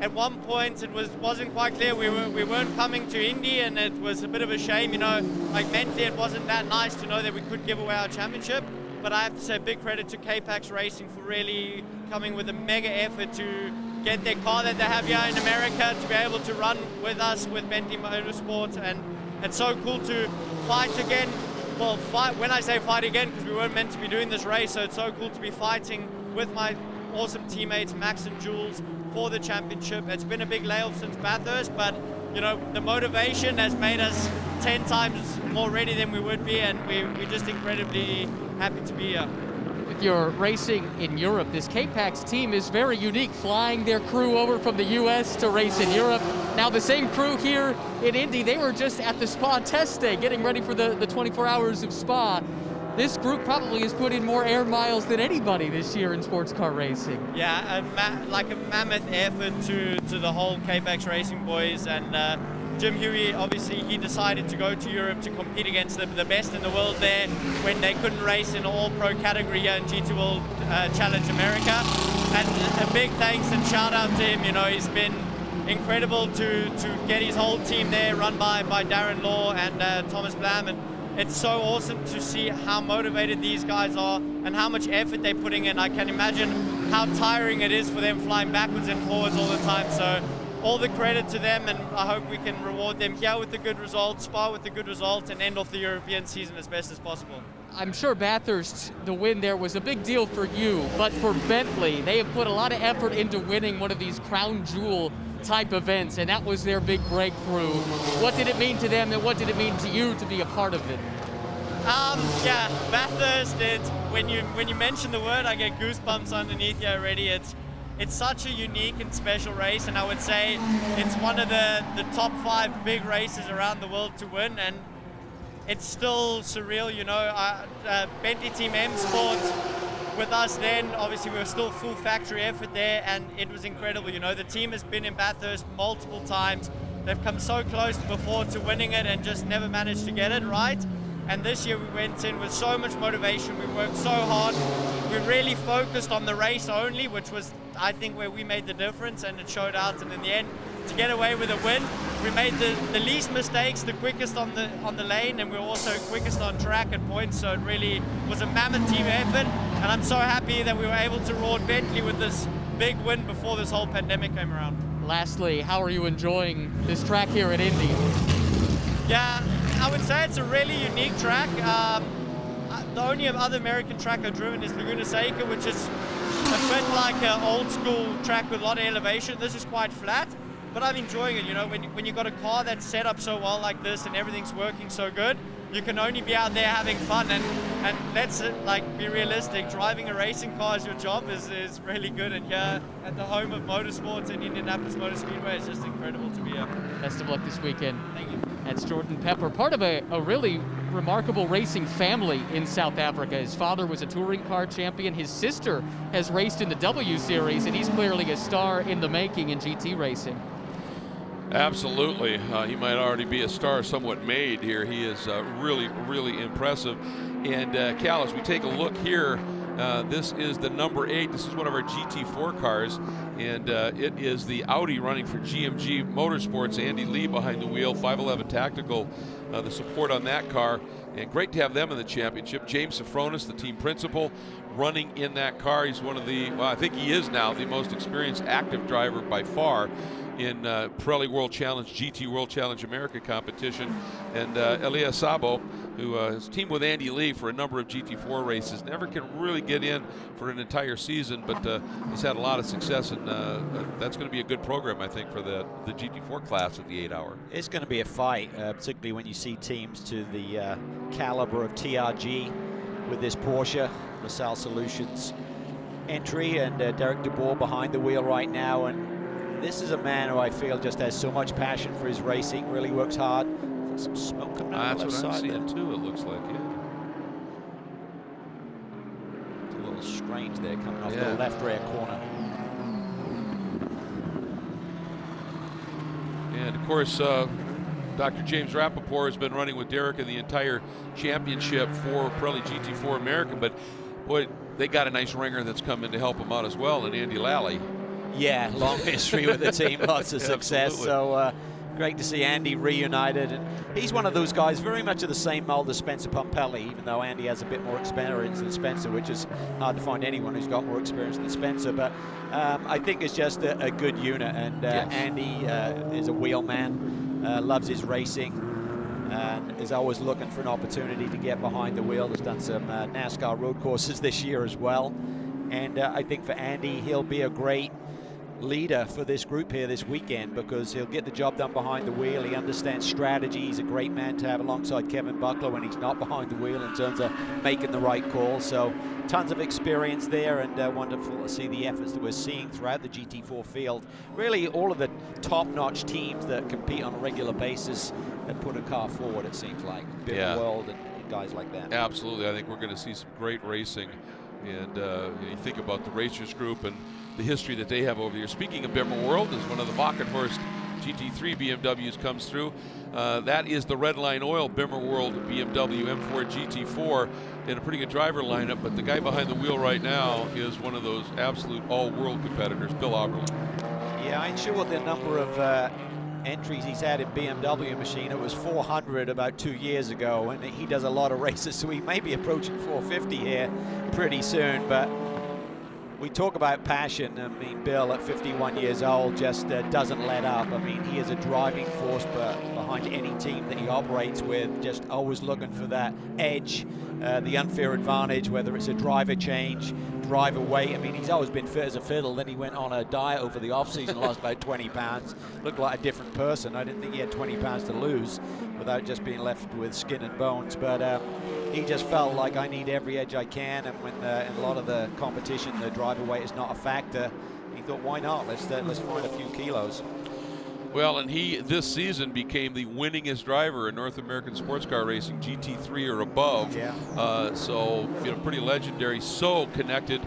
at one point it wasn't quite clear we weren't coming to Indy, and it was a bit of a shame. You know, like mentally it wasn't that nice to know that we could give away our championship. But I have to say big credit to K-Pax Racing for really coming with a mega effort to get their car that they have here in America to be able to run with us with Bentley Motorsports, and it's so cool to fight again. Well, when I say fight again, because we weren't meant to be doing this race, so it's so cool to be fighting with my awesome teammates Max and Jules for the championship. It's been a big layoff since Bathurst, but you know, the motivation has made us 10 times more ready than we would be, and we're just incredibly happy to be here. With your racing in Europe, this K-Pax team is very unique, flying their crew over from the US to race in Europe. Now the same crew here in Indy, they were just at the Spa test day, getting ready for the 24 hours of Spa. This group probably has put in more air miles than anybody this year in sports car racing. Yeah, like a mammoth effort to the whole K-Pax Racing boys, and Jim Huey, obviously, he decided to go to Europe to compete against the best in the world there when they couldn't race in all-pro category here in GT World Challenge America. And a big thanks and shout out to him. You know, he's been incredible to get his whole team there, run by Darren Law and Thomas Blam. And it's so awesome to see how motivated these guys are and how much effort they're putting in. I can imagine how tiring it is for them flying backwards and forwards all the time. So all the credit to them, and I hope we can reward them here with the good results, Spa with the good results, and end off the European season as best as possible. I'm sure Bathurst, the win there was a big deal for you, but for Bentley, they have put a lot of effort into winning one of these crown jewel type events, and that was their big breakthrough. What did it mean to them, and what did it mean to you to be a part of it? Yeah, Bathurst, when you mention the word, I get goosebumps underneath here already. It's such a unique and special race, and I would say it's one of the top 5 big races around the world to win, and it's still surreal, you know. Bentley Team M Sport with us then, obviously we were still full factory effort there, and it was incredible. You know, the team has been in Bathurst multiple times. They've come so close before to winning it and just never managed to get it right. And this year we went in with so much motivation. We worked so hard. We really focused on the race only, which was, I think, where we made the difference, and it showed out. And in the end, to get away with a win, we made the least mistakes, the quickest on the lane, and we were also quickest on track at points. So it really was a mammoth team effort, and I'm so happy that we were able to reward Bentley with this big win before this whole pandemic came around. Lastly, how are you enjoying this track here at Indy? Yeah, I would say it's a really unique track. The only other American track I've driven is Laguna Seca, which is a bit like an old school track with a lot of elevation. This is quite flat, but I'm enjoying it. You know, when you've got a car that's set up so well like this and everything's working so good, you can only be out there having fun, and let's be realistic. Driving a racing car as your job is really good, and here at the home of motorsports in Indianapolis Motor Speedway, it's just incredible to be here. Best of luck this weekend. Thank you. That's Jordan Pepper, part of a really remarkable racing family in South Africa. His father was a touring car champion. His sister has raced in the W Series, and he's clearly a star in the making in GT racing. Absolutely. He might already be a star somewhat made here. He is really, really impressive. And Cal, as we take a look here, this is the number 8. This is one of our GT4 cars, and it is the Audi running for GMG Motorsports. Andy Lee behind the wheel, 511 Tactical, the support on that car. And great to have them in the championship. James Safronis, the team principal, running in that car. He's one of the, well, I think he is now the most experienced active driver by far in Pirelli World Challenge, GT World Challenge America competition. And Elia Sabo, who has teamed with Andy Lee for a number of GT4 races, never can really get in for an entire season, but has had a lot of success, and that's going to be a good program, I think, for the GT4 class of the 8-hour. It's going to be a fight, particularly when you see teams to the caliber of TRG with this Porsche, LaSalle Solutions, entry, and Derek Dubois behind the wheel right now. And this is a man who I feel just has so much passion for his racing, really works hard. There's some smoke coming out That's the what left I'm side seeing there. too, it looks like, yeah. It's a little strange there coming off Yeah. the left rear corner. And of course, Dr. James Rappaport has been running with Derek in the entire championship for Pirelli GT4 American, but boy, they got a nice ringer that's come in to help him out as well, and Andy Lally. Yeah, long history with the team, lots of success. Absolutely. So great to see Andy reunited. And he's one of those guys very much of the same mold as Spencer Pompelli, even though Andy has a bit more experience than Spencer, which is hard to find anyone who's got more experience than Spencer. But I think it's just a good unit, and Yes. Andy is a wheelman, loves his racing, and is always looking for an opportunity to get behind the wheel. Has done some NASCAR road courses this year as well. And I think for Andy, he'll be a great leader for this group here this weekend, because he'll get the job done behind the wheel. He understands strategy. He's a great man to have alongside Kevin Buckler when he's not behind the wheel in terms of making the right call. So tons of experience there, and wonderful to see the efforts that we're seeing throughout the GT4 field. Really all of the top-notch teams that compete on a regular basis that put a car forward, it seems like. Bill Yeah. World and guys like that. Absolutely, I think we're going to see some great racing. And you think about the Racers Group and the history that they have over the years. Speaking of Bimmer World, as one of the Bockenhorst GT3 BMWs comes through, that is the Redline Oil Bimmer World BMW M4 GT4 in a pretty good driver lineup. But the guy behind the wheel right now is one of those absolute all-world competitors, Bill Auberly. Yeah, I ain't sure what the number of entries he's had in BMW machine. It was 400 about 2 years ago, and he does a lot of races, so he may be approaching 450 here pretty soon. But we talk about passion. I mean, Bill at 51 years old just doesn't let up. I mean, he is a driving force behind any team that he operates with, just always looking for that edge, the unfair advantage, whether it's a driver change, driver weight. I mean, he's always been fit as a fiddle. Then he went on a diet over the off-season, lost about 20 pounds. Looked like a different person. I didn't think he had 20 pounds to lose without just being left with skin and bones. But he just felt like, I need every edge I can. And when in a lot of the competition, the driver weight is not a factor, he thought, why not? Let's find a few kilos. Well, and he this season became the winningest driver in North American sports car racing, GT3 or above. Yeah. So, pretty legendary. So connected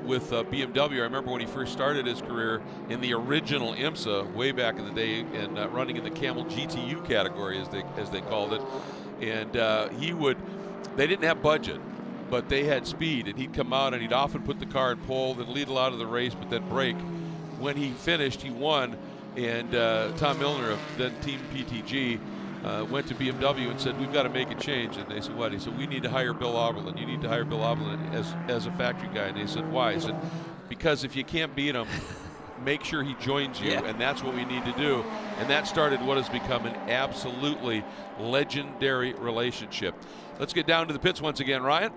with BMW. I remember when he first started his career in the original IMSA way back in the day, and running in the Camel GTU category, as they called it. And they didn't have budget, but they had speed, and he'd come out and he'd often put the car in pole, then lead a lot of the race, but then break. When he finished, he won. And Tom Milner of then Team PTG went to BMW and said, we've got to make a change. And they said, what? He said, we need to hire Bill Auberly. You need to hire Bill Auberly as a factory guy. And they said, why? He said, because if you can't beat him, make sure he joins you. Yeah. And that's what we need to do. And that started what has become an absolutely legendary relationship. Let's get down to the pits once again, Ryan.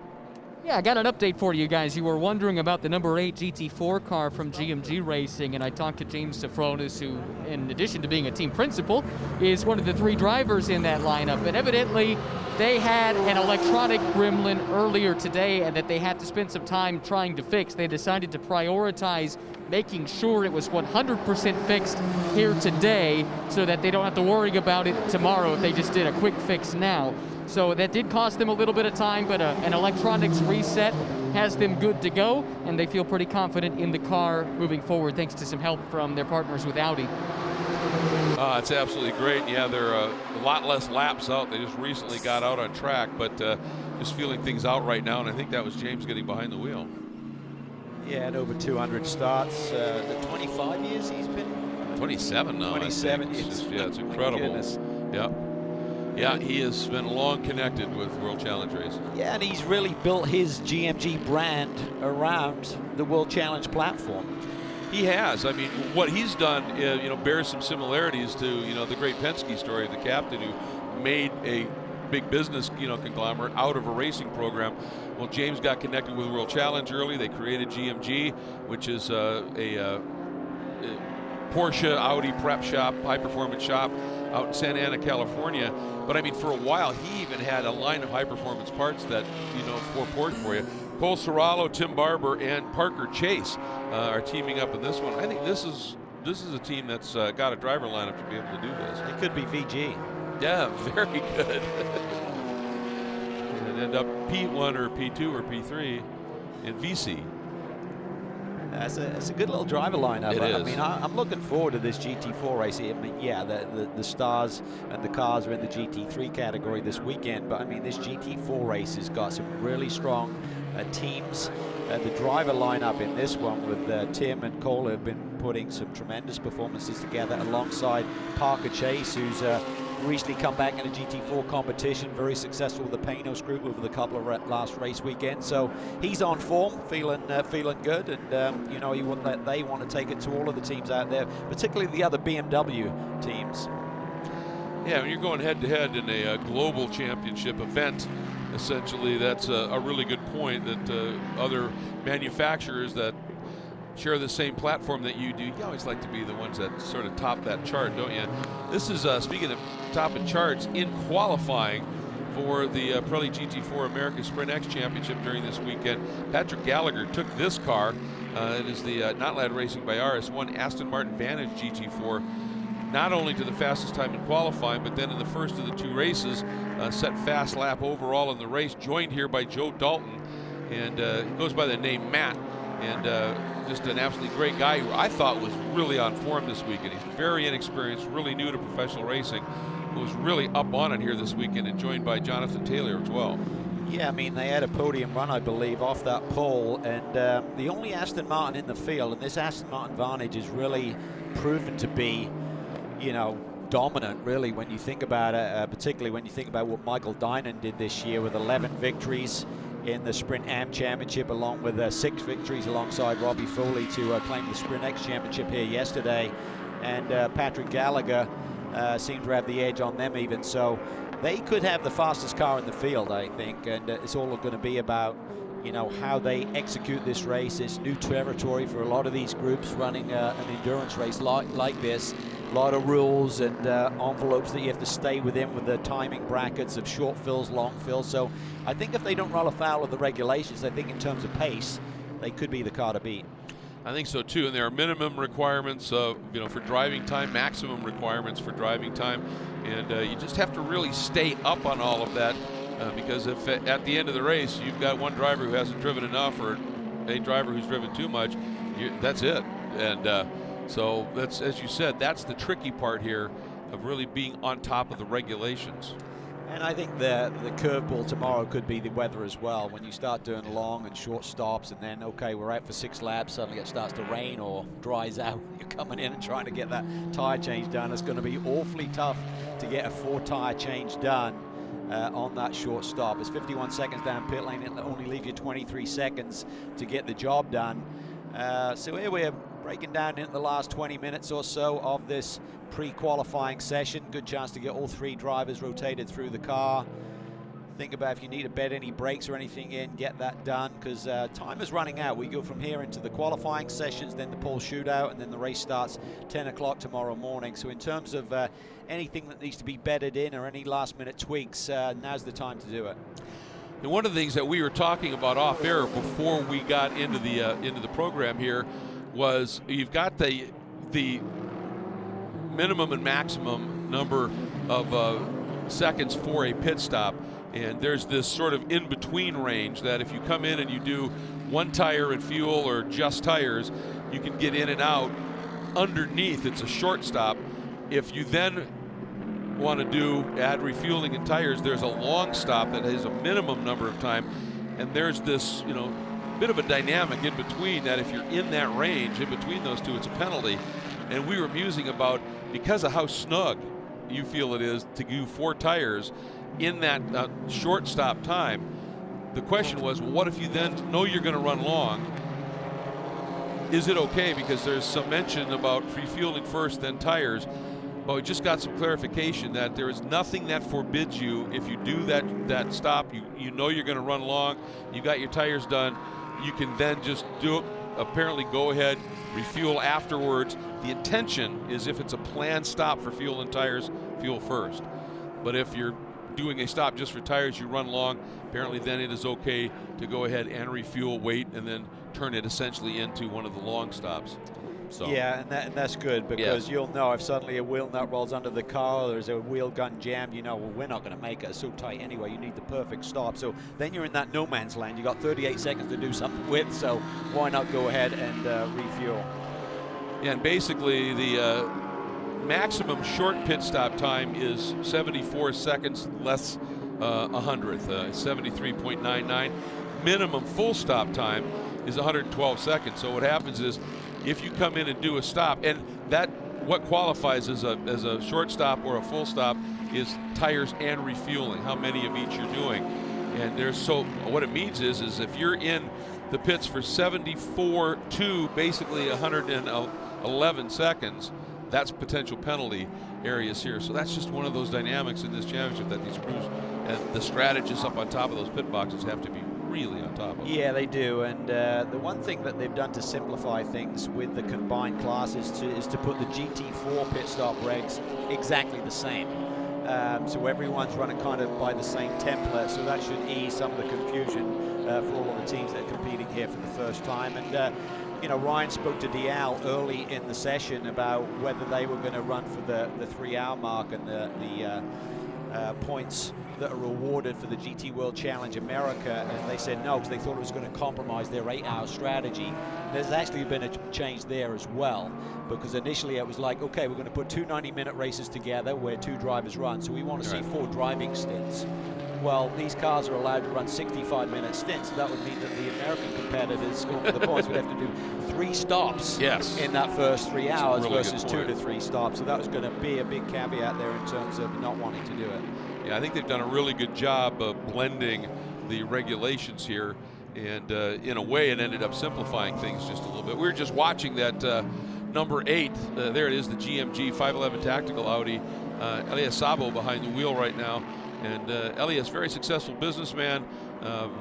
Yeah, I got an update for you guys. You were wondering about the number 8 GT4 car from GMG Racing, and I talked to James Safronis, who, in addition to being a team principal, is one of the 3 drivers in that lineup. And evidently, they had an electronic gremlin earlier today and that they had to spend some time trying to fix. They decided to prioritize making sure it was 100% fixed here today so that they don't have to worry about it tomorrow if they just did a quick fix now. So that did cost them a little bit of time, but an electronics reset has them good to go, and they feel pretty confident in the car moving forward thanks to some help from their partners with Audi. It's absolutely great. Yeah, they're a lot less laps out. They just recently got out on track, but just feeling things out right now, and I think that was James getting behind the wheel. Yeah, and over 200 starts. The 25 years he's been? 27 now. 27 I think. years. It's incredible. Goodness. Yeah. Yeah, he has been long connected with World Challenge Racing. Yeah, and he's really built his GMG brand around the World Challenge platform. He has. I mean, what he's done, bears some similarities to, the great Penske story of the captain who made a big business, conglomerate out of a racing program. Well, James got connected with World Challenge early. They created GMG, which is a Porsche, Audi prep shop, high-performance shop out in Santa Ana, California. But I mean, for a while, he even had a line of high-performance parts that, for Porsche for you. Cole Serralo, Tim Barber, and Parker Chase are teaming up in this one. I think this is a team that's got a driver lineup to be able to do this. It could be VG. Yeah, very good. And end up P1 or P2 or P3 in VC. It's a good little driver lineup. I mean, I'm looking forward to this GT4 race. I mean, yeah, the stars and the cars are in the GT3 category this weekend, but I mean, this GT4 race has got some really strong teams. The driver lineup in this one with Tim and Cole have been putting some tremendous performances together alongside Parker Chase, who's recently come back in a GT4 competition, very successful with the Panos group over the couple of last race weekends. So he's on form, feeling good, and you know, they want to take it to all of the teams out there, particularly the other BMW teams. Yeah, when you're going head-to-head in a global championship event, essentially, that's a really good point, that other manufacturers that share the same platform that you do, you always like to be the ones that sort of top that chart, don't you? This is, speaking of topping charts, in qualifying for the Pirelli GT4 America Sprint X Championship during this weekend, Patrick Gallagher took this car. It is the Notlad Racing by RS1 Aston Martin Vantage GT4, not only to the fastest time in qualifying, but then in the first of the two races, set fast lap overall in the race, joined here by Joe Dalton, and he goes by the name Matt, and just an absolutely great guy who I thought was really on form this weekend. He's very inexperienced, really new to professional racing, who was really up on it here this weekend, and joined by Jonathan Taylor as well. Yeah, I mean, they had a podium run, I believe, off that pole, and the only Aston Martin in the field, and this Aston Martin Vantage is really proven to be, you know, dominant, really, when you think about it, particularly when you think about what Michael Dinan did this year with 11 victories in the Sprint Am Championship, along with 6 victories alongside Robbie Foley to claim the Sprint X Championship here yesterday. And Patrick Gallagher seemed to have the edge on them even. So they could have the fastest car in the field, I think, and it's all going to be about, you know, how they execute this race. It's new territory for a lot of these groups running an endurance race like this. A lot of rules and envelopes that you have to stay within with the timing brackets of short fills, long fills. So I think if they don't run afoul of the regulations, I think in terms of pace, they could be the car to beat. I think so too, and there are minimum requirements, you know, for driving time, maximum requirements for driving time, and you just have to really stay up on all of that, because if at the end of the race you've got one driver who hasn't driven enough or a driver who's driven too much, that's it. And so that's, as you said, that's the tricky part here of really being on top of the regulations. And I think the curveball tomorrow could be the weather as well. When you start doing long and short stops, and then, okay, we're out for 6 laps, suddenly it starts to rain or dries out. You're coming in and trying to get that tire change done. It's going to be awfully tough to get a 4 tire change done on that short stop. It's 51 seconds down pit lane. It'll only leave you 23 seconds to get the job done. So here we're breaking down into the last 20 minutes or so of this pre-qualifying session. Good chance to get all 3 drivers rotated through the car. Think about if you need to bed any brakes or anything in, get that done, because time is running out. We go from here into the qualifying sessions, then the pole shootout, and then the race starts 10 o'clock tomorrow morning. So in terms of anything that needs to be bedded in or any last minute tweaks, now's the time to do it. And one of the things that we were talking about off air before we got into the program here was you've got the minimum and maximum number of seconds for a pit stop, and there's this sort of in-between range that if you come in and you do 1 tire and fuel or just tires, you can get in and out. Underneath, it's a short stop. If you then want to add refueling and tires, there's a long stop that has a minimum number of time, and there's this, you know, bit of a dynamic in between that if you're in that range, in between those two, it's a penalty. And we were musing about, because of how snug you feel it is to do 4 tires in that short stop time, the question was, well, what if you then know you're going to run long? Is it okay? Because there's some mention about refueling first, then tires. But we just got some clarification that there is nothing that forbids you, if you do that stop, you know you're going to run long, you got your tires done, you can then just do it, apparently go ahead, refuel afterwards. The intention is if it's a planned stop for fuel and tires, fuel first. But if you're doing a stop just for tires, you run long. Apparently then it is okay to go ahead and refuel, wait, and then turn it essentially into one of the long stops. So. Yeah, and that's good, because you'll know if suddenly a wheel nut rolls under the car, or there's a wheel gun jammed, you know, well, we're not going to make it. It's so tight anyway. You need the perfect stop. So then you're in that no man's land. You got 38 seconds to do something with, so why not go ahead and refuel? Yeah, and basically the maximum short pit stop time is 74 seconds less a hundredth, 73.99. Minimum full stop time is 112 seconds. So what happens is, if you come in and do a stop, and that what qualifies as a short stop or a full stop is tires and refueling, how many of each you're doing. And what it means is if you're in the pits for 74 to basically 111 seconds, that's potential penalty areas here. So that's just one of those dynamics in this championship that these crews and the strategists up on top of those pit boxes have to be really on top of. Yeah, they do. And the one thing that they've done to simplify things with the combined classes is to put the GT4 pit stop regs exactly the same. So everyone's running kind of by the same template, so that should ease some of the confusion for all of the teams that are competing here for the first time. And you know, Ryan spoke to Dial early in the session about whether they were going to run for the 3-hour mark and the points that are awarded for the GT World Challenge America, and they said no, because they thought it was going to compromise their 8-hour strategy. There's actually been a change there as well, because initially it was like, okay, we're going to put 2 90-minute races together where 2 drivers run, so we want to see 4 driving stints. Well, these cars are allowed to run 65-minute stints, so that would mean that the American competitors going for the points would have to do 3 stops in that first 3 hours versus 2 to 3 stops. So that was going to be a big caveat there in terms of not wanting to do it. Yeah, I think they've done a really good job of blending the regulations here, and in a way it ended up simplifying things just a little bit. We were just watching that number 8, there it is, the GMG 511 Tactical Audi. Elias Sabo behind the wheel right now. And Elias, very successful businessman.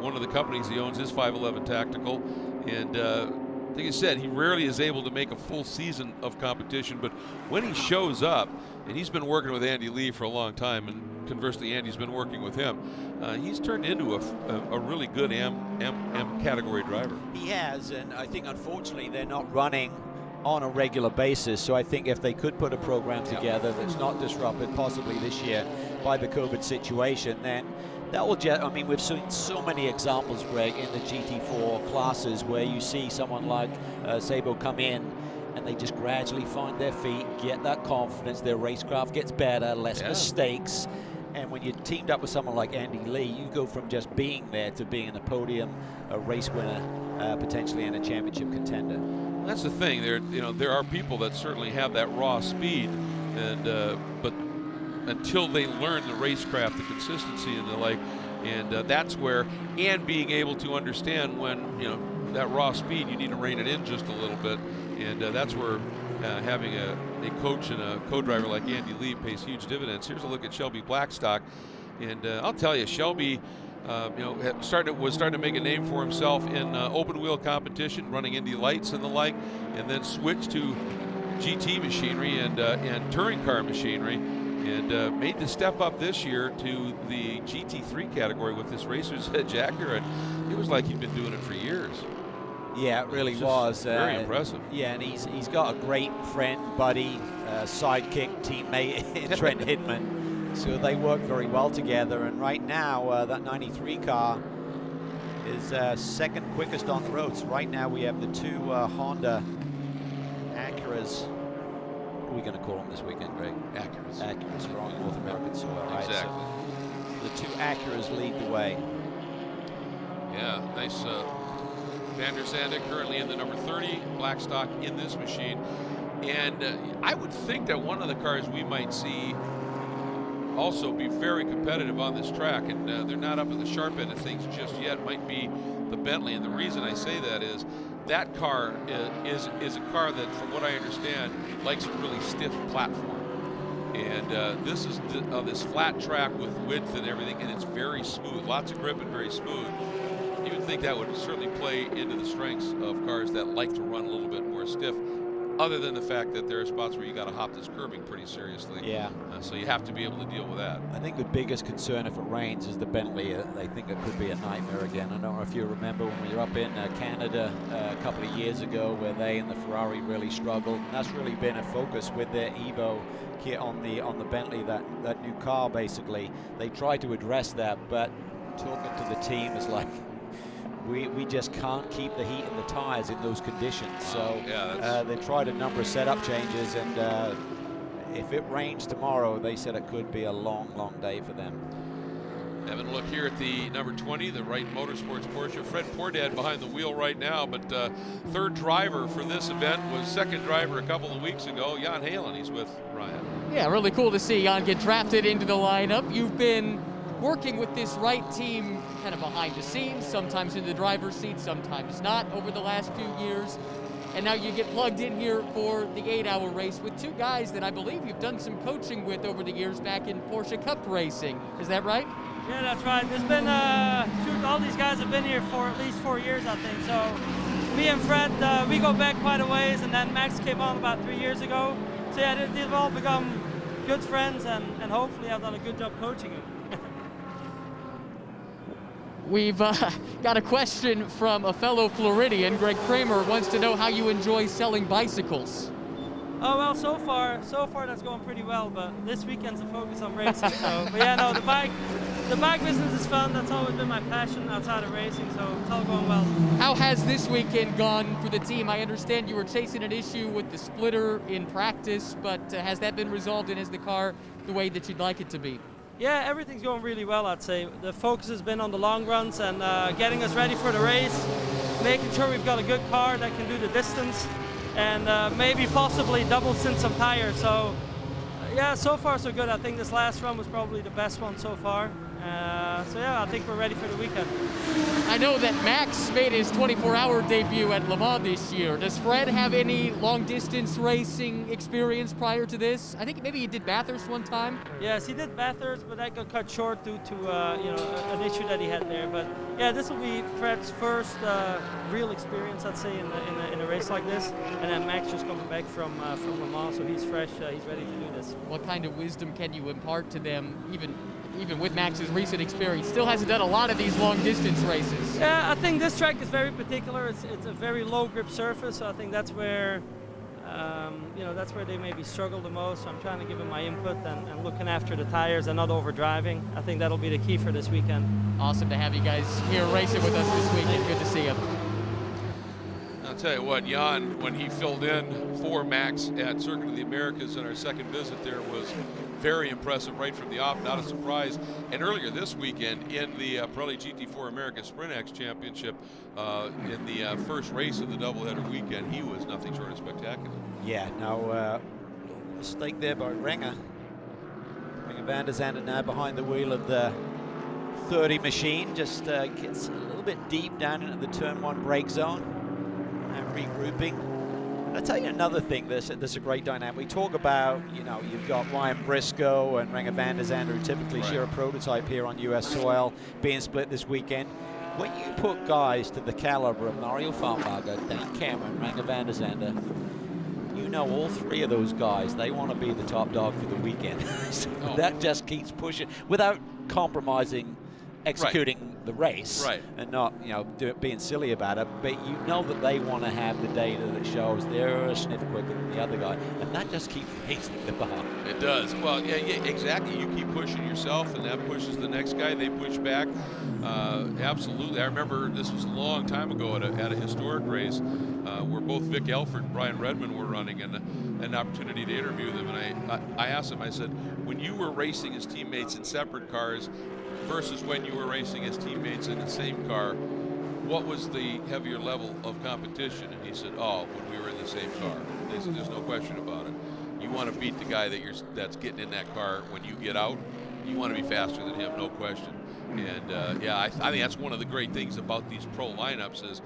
One of the companies he owns is 511 Tactical. And like I said, he rarely is able to make a full season of competition, but when he shows up, and he's been working with Andy Lee for a long time, and conversely Andy's been working with him, he's turned into a really good M category driver. He has, and I think unfortunately they're not running on a regular basis, so I think if they could put a program together that's not disrupted possibly this year by the COVID situation, then that will I mean, we've seen so many examples, Greg, in the GT4 classes where you see someone like Sabo come in and they just gradually find their feet, get that confidence, their racecraft gets better, less mistakes. And when you're teamed up with someone like Andy Lee, you go from just being there to being in the podium, a race winner, potentially, and a championship contender. That's the thing. There are people that certainly have that raw speed, and but until they learn the racecraft, the consistency, and the like, and that's where, and being able to understand when that raw speed, you need to rein it in just a little bit, and that's where having a coach and a co-driver like Andy Lee pays huge dividends. Here's a look at Shelby Blackstock, and I'll tell you, Shelby was starting to make a name for himself in open wheel competition, running Indy Lights and the like, and then switched to GT machinery and touring car machinery, and made the step up this year to the GT3 category with this Racer's Edge Acura. And it was like he'd been doing it for years. Yeah, it really was. Very impressive. Yeah, and he's got a great friend, buddy, sidekick, teammate in Trent Hidman. So they work very well together. And right now, that 93 car is second quickest on the road. So right now we have the 2 Honda Acuras. What are we going to call them this weekend, Greg? Acuras for on North American soil, right? Exactly. So the 2 Acuras lead the way. Yeah, nice. Van der Zande currently in the number 30, Blackstock in this machine. And I would think that one of the cars we might see also be very competitive on this track, and they're not up at the sharp end of things just yet, might be the Bentley. And the reason I say that is that car is a car that, from what I understand, likes a really stiff platform. And this is this flat track with width and everything, and it's very smooth, lots of grip and very smooth. You would think that would certainly play into the strengths of cars that like to run a little bit more stiff. other than the fact that there are spots where you got to hop this curbing pretty seriously. Yeah. So you have to be able to deal with that. I think the biggest concern if it rains is the Bentley. They think it could be a nightmare again. I don't know if you remember when we were up in Canada a couple of years ago where they and the Ferrari really struggled. That's really been a focus with their Evo kit on the Bentley, that new car basically. They try to address that, but talking to the team is like, we just can't keep the heat in the tires in those conditions. So they tried a number of setup changes, and if it rains tomorrow, they said it could be a long, long day for them. Having a look here at the number 20, the Wright Motorsports Porsche. Fred Pourdad behind the wheel right now, but third driver for this event was second driver a couple of weeks ago. Jan Halen, he's with Ryan. Yeah, really cool to see Jan get drafted into the lineup. You've been working with this Wright team kind of behind the scenes, sometimes in the driver's seat, sometimes not, over the last few years. And now you get plugged in here for the 8-hour race with two guys that I believe you've done some coaching with over the years back in Porsche Cup racing. Is that right? Yeah, that's right. There's been, all these guys have been here for at least 4 years, I think. So me and Fred, we go back quite a ways, and then Max came on about 3 years ago. So yeah, they've all become good friends, and hopefully I've done a good job coaching them. We've got a question from a fellow Floridian. Greg Kramer wants to know how you enjoy selling bicycles. Oh, well, so far that's going pretty well, but this weekend's a focus on racing. So, but yeah, no, the bike business is fun. That's always been my passion outside of racing, so it's all going well. How has this weekend gone for the team? I understand you were chasing an issue with the splitter in practice, but has that been resolved, and is the car the way that you'd like it to be? Yeah, everything's going really well, I'd say. The focus has been on the long runs and getting us ready for the race, making sure we've got a good car that can do the distance, and maybe possibly double stint some tires. So yeah, so far so good. I think this last run was probably the best one so far. So yeah, I think we're ready for the weekend. I know that Max made his 24-hour debut at Le Mans this year. Does Fred have any long-distance racing experience prior to this? I think maybe he did Bathurst one time. Yes, he did Bathurst, but that got cut short due to an issue that he had there. But yeah, this will be Fred's first real experience, I'd say, in a race like this. And then Max just coming back from Le Mans, so he's fresh. He's ready to do this. What kind of wisdom can you impart to them, even with Max's recent experience? Still hasn't done a lot of these long distance races. Yeah, I think this track is very particular. It's a very low grip surface, so I think that's where that's where they maybe struggle the most. So I'm trying to give them my input and looking after the tires and not over driving. I think that'll be the key for this weekend. Awesome to have you guys here racing with us this weekend. Good to see you. I'll tell you what, Jan, when he filled in for Max at Circuit of the Americas in our second visit there, was very impressive right from the off, not a surprise. And earlier this weekend in the Pirelli GT4 America Sprint X Championship, in the first race of the doubleheader weekend, he was nothing short of spectacular. Yeah, now mistake there by Renger. Renger van der Zande now behind the wheel of the 30 machine, just gets a little bit deep down into the turn 1 brake zone. And regrouping. I'll tell you another thing, there's a great dynamic. We talk about, you've got Ryan Briscoe and Renger van der Zande, who typically share a prototype here on US soil, being split this weekend. When you put guys to the caliber of Mario Farnbager, Dan Cameron, Renger van der Zande, all three of those guys, they want to be the top dog for the weekend. So that just keeps pushing without compromising executing the race, and not being silly about it, but that they want to have the data that shows they're a sniff quicker than the other guy, and that just keeps raising the bar. It does. Well, yeah, exactly. You keep pushing yourself, and that pushes the next guy. They push back. Absolutely. I remember this was a long time ago at a historic race where both Vic Elford and Brian Redmond were running, and an opportunity to interview them. And I asked him, I said, when you were racing as teammates in separate cars versus when you were racing as teammates in the same car, what was the heavier level of competition? And he said, when we were in the same car. They said, there's no question about it. You want to beat the guy that's getting in that car when you get out. You want to be faster than him, no question. And I think that's one of the great things about these pro lineups is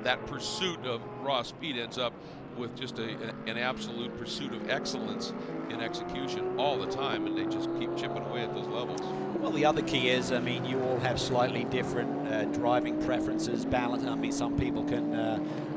that pursuit of raw speed ends up with just an absolute pursuit of excellence in execution all the time, and they just keep chipping away at those levels. Well, the other key is, I mean, you all have slightly different driving preferences, balance. I mean, some people can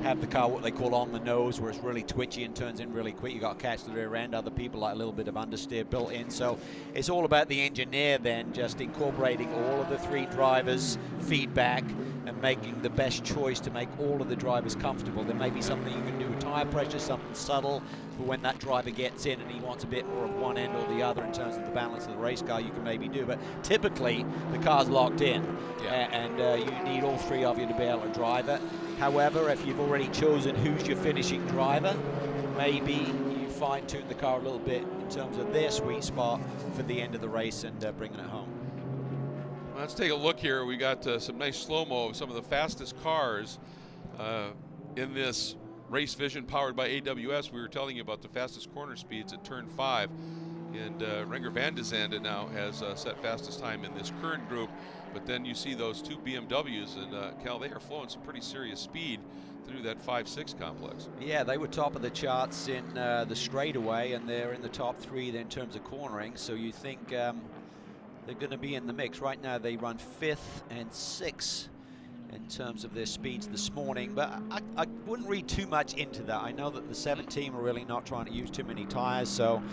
have the car what they call on the nose, where it's really twitchy and turns in really quick. You got to catch the rear end. Other people like a little bit of understeer built in. So it's all about the engineer then just incorporating all of the three drivers' feedback and making the best choice to make all of the drivers comfortable. There may be something you can do with tire pressure, something subtle, but when that driver gets in and he wants a bit more of one end or the other in terms of the balance of the race car, you can maybe do. But typically, the car's locked in, and you need all three of you to be able to drive it. However, if you've already chosen who's your finishing driver, maybe you fine-tune the car a little bit in terms of their sweet spot for the end of the race and bringing it home. Let's take a look here. We got some nice slow-mo of some of the fastest cars in this race vision powered by AWS. We were telling you about the fastest corner speeds at turn 5. And Renger van de Zande now has set fastest time in this current group. But then you see those two BMWs, and Cal, they are flowing some pretty serious speed through that 5-6 complex. Yeah, they were top of the charts in the straightaway, and they're in the top 3 in terms of cornering. So you think they're going to be in the mix. Right now they run 5th and 6th in terms of their speeds this morning, but I wouldn't read too much into that. I know that the 7 team are really not trying to use too many tires, so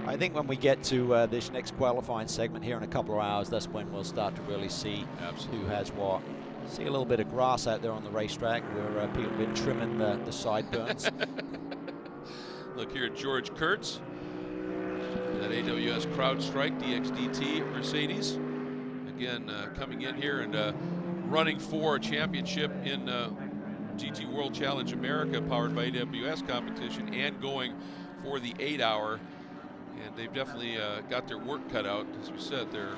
I think when we get to this next qualifying segment here in a couple of hours, that's when we'll start to really see who has what. See a little bit of grass out there on the racetrack where people have been trimming the sideburns. Look here at George Kurtz, that AWS CrowdStrike DXDT Mercedes. Again, coming in here and running for a championship in GT World Challenge America powered by AWS competition, and going for the 8-hour. And they've definitely got their work cut out. As we said, they're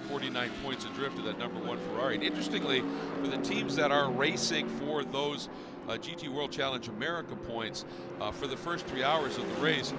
49 points adrift of that #1 Ferrari. And interestingly, for the teams that are racing for those GT World Challenge America points, for the first 3 hours of the race,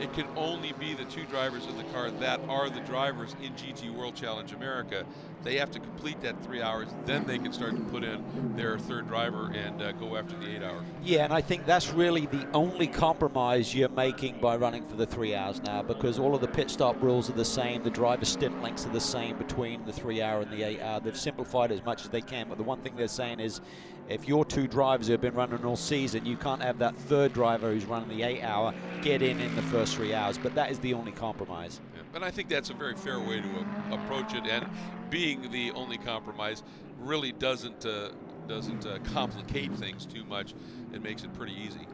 it can only be the 2 drivers in the car that are the drivers in GT World Challenge America. They have to complete that 3 hours, then they can start to put in their 3rd driver and go after the 8-hour. Yeah, and I think that's really the only compromise you're making by running for the 3 hours now, because all of the pit stop rules are the same, the driver stint lengths are the same between the 3-hour and the 8-hour. They've simplified as much as they can, but the one thing they're saying is if your 2 drivers who have been running all season, you can't have that 3rd driver who's running the 8-hour get in the first 3 hours, but that is the only compromise. Yeah, and I think that's a very fair way to approach it, and being the only compromise really doesn't complicate things too much. It makes it pretty easy.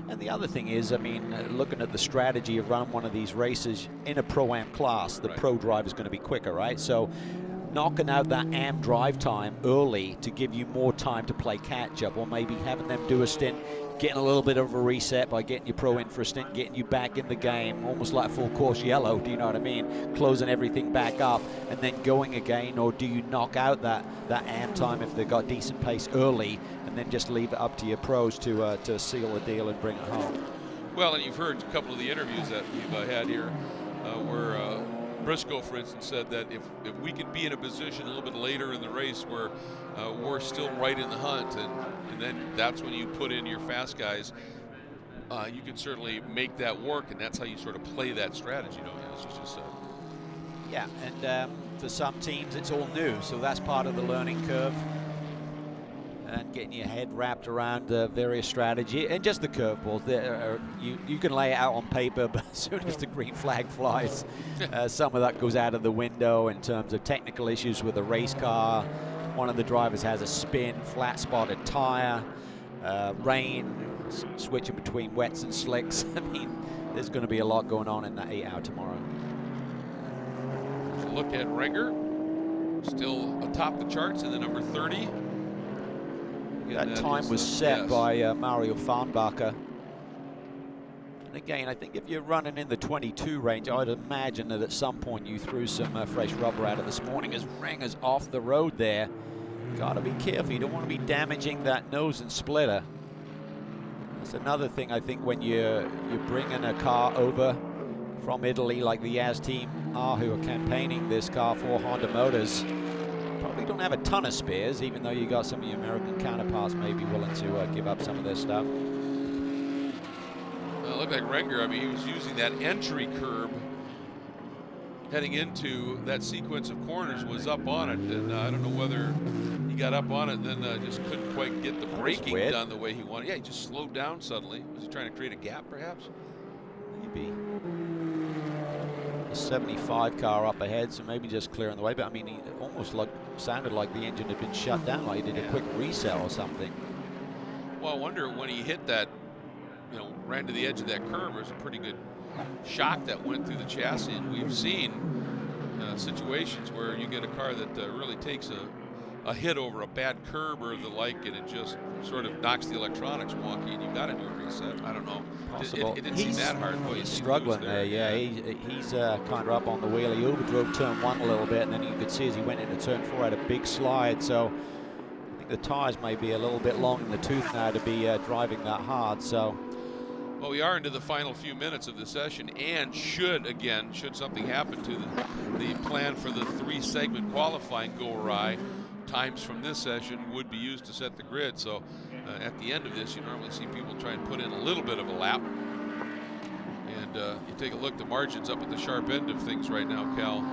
And the other thing is, I mean, looking at the strategy of running one of these races in a Pro-Am class, the pro driver is going to be quicker, right? So knocking out that AM drive time early to give you more time to play catch-up, or maybe having them do a stint, getting a little bit of a reset by getting your pro in for a stint, getting you back in the game, almost like a full course yellow, do you know what I mean? Closing everything back up and then going again, or do you knock out that AM time if they've got decent pace early and then just leave it up to your pros to seal the deal and bring it home? Well, and you've heard a couple of the interviews that we've had here where Briscoe, for instance, said that if we can be in a position a little bit later in the race where we're still right in the hunt, and then that's when you put in your fast guys, you can certainly make that work, and that's how you sort of play that strategy, don't you? As you just said. Yeah, and for some teams it's all new, so that's part of the learning curve. And getting your head wrapped around various strategy and just the curveballs. You can lay it out on paper, but as soon as the green flag flies, some of that goes out of the window in terms of technical issues with the race car. One of the drivers has a spin, flat spotted tire, rain, switching between wets and slicks. I mean, there's going to be a lot going on in that 8-hour tomorrow. So look at Renger, still atop the charts in the number 30. That time was set by Mario Farnbacher. And again, I think if you're running in the 22 range, I'd imagine that at some point you threw some fresh rubber at it this morning as Renger's off the road there. Got to be careful. You don't want to be damaging that nose and splitter. That's another thing, I think, when you're bringing a car over from Italy like the Yaz team are, who are campaigning this car for Honda Motors. Probably don't have a ton of spares, even though you got some of your American counterparts maybe willing to give up some of their stuff. Well, it looked like Renger, I mean, he was using that entry curb heading into that sequence of corners was up on it, and I don't know whether he got up on it and then just couldn't quite get the braking done the way he wanted. Yeah, he just slowed down suddenly. Was he trying to create a gap, perhaps? Maybe. A 75 car up ahead, so maybe just clearing the way. But I mean, he almost sounded like the engine had been shut down, like he did a quick reset or something. Well, I wonder when he hit that, you know, ran to the edge of that curve, there was a pretty good shock that went through the chassis. And we've seen situations where you get a car that really takes a hit over a bad curb or the like, and it just sort of knocks the electronics wonky, and you've got to do a reset. I don't know. It didn't seem that hard. He's struggling there. Yeah, he's kind of up on the wheel. He overdrove turn 1 a little bit, and then you could see as he went into turn 4 had a big slide. So I think the tires may be a little bit long in the tooth now to be driving that hard. So. Well, we are into the final few minutes of the session, and should something happen to the plan for the 3-segment qualifying go awry, times from this session would be used to set the grid. So at the end of this, you normally see people try and put in a little bit of a lap. And you take a look, the margins up at the sharp end of things right now, Cal,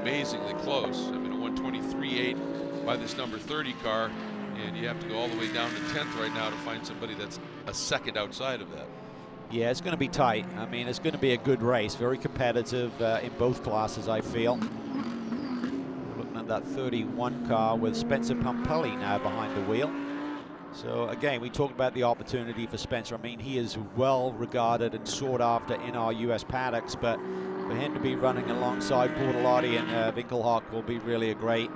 amazingly close. I mean, a 123.8 by this number 30 car, and you have to go all the way down to 10th right now to find somebody that's a second outside of that. Yeah, it's going to be tight. I mean, it's going to be a good race, very competitive in both classes, I feel. Looking at that 31 car with Spencer Pumpelly now behind the wheel. So again, we talked about the opportunity for Spencer. I mean, he is well regarded and sought after in our U.S. paddocks, but for him to be running alongside Bortolotti and Winkelhock will be really a great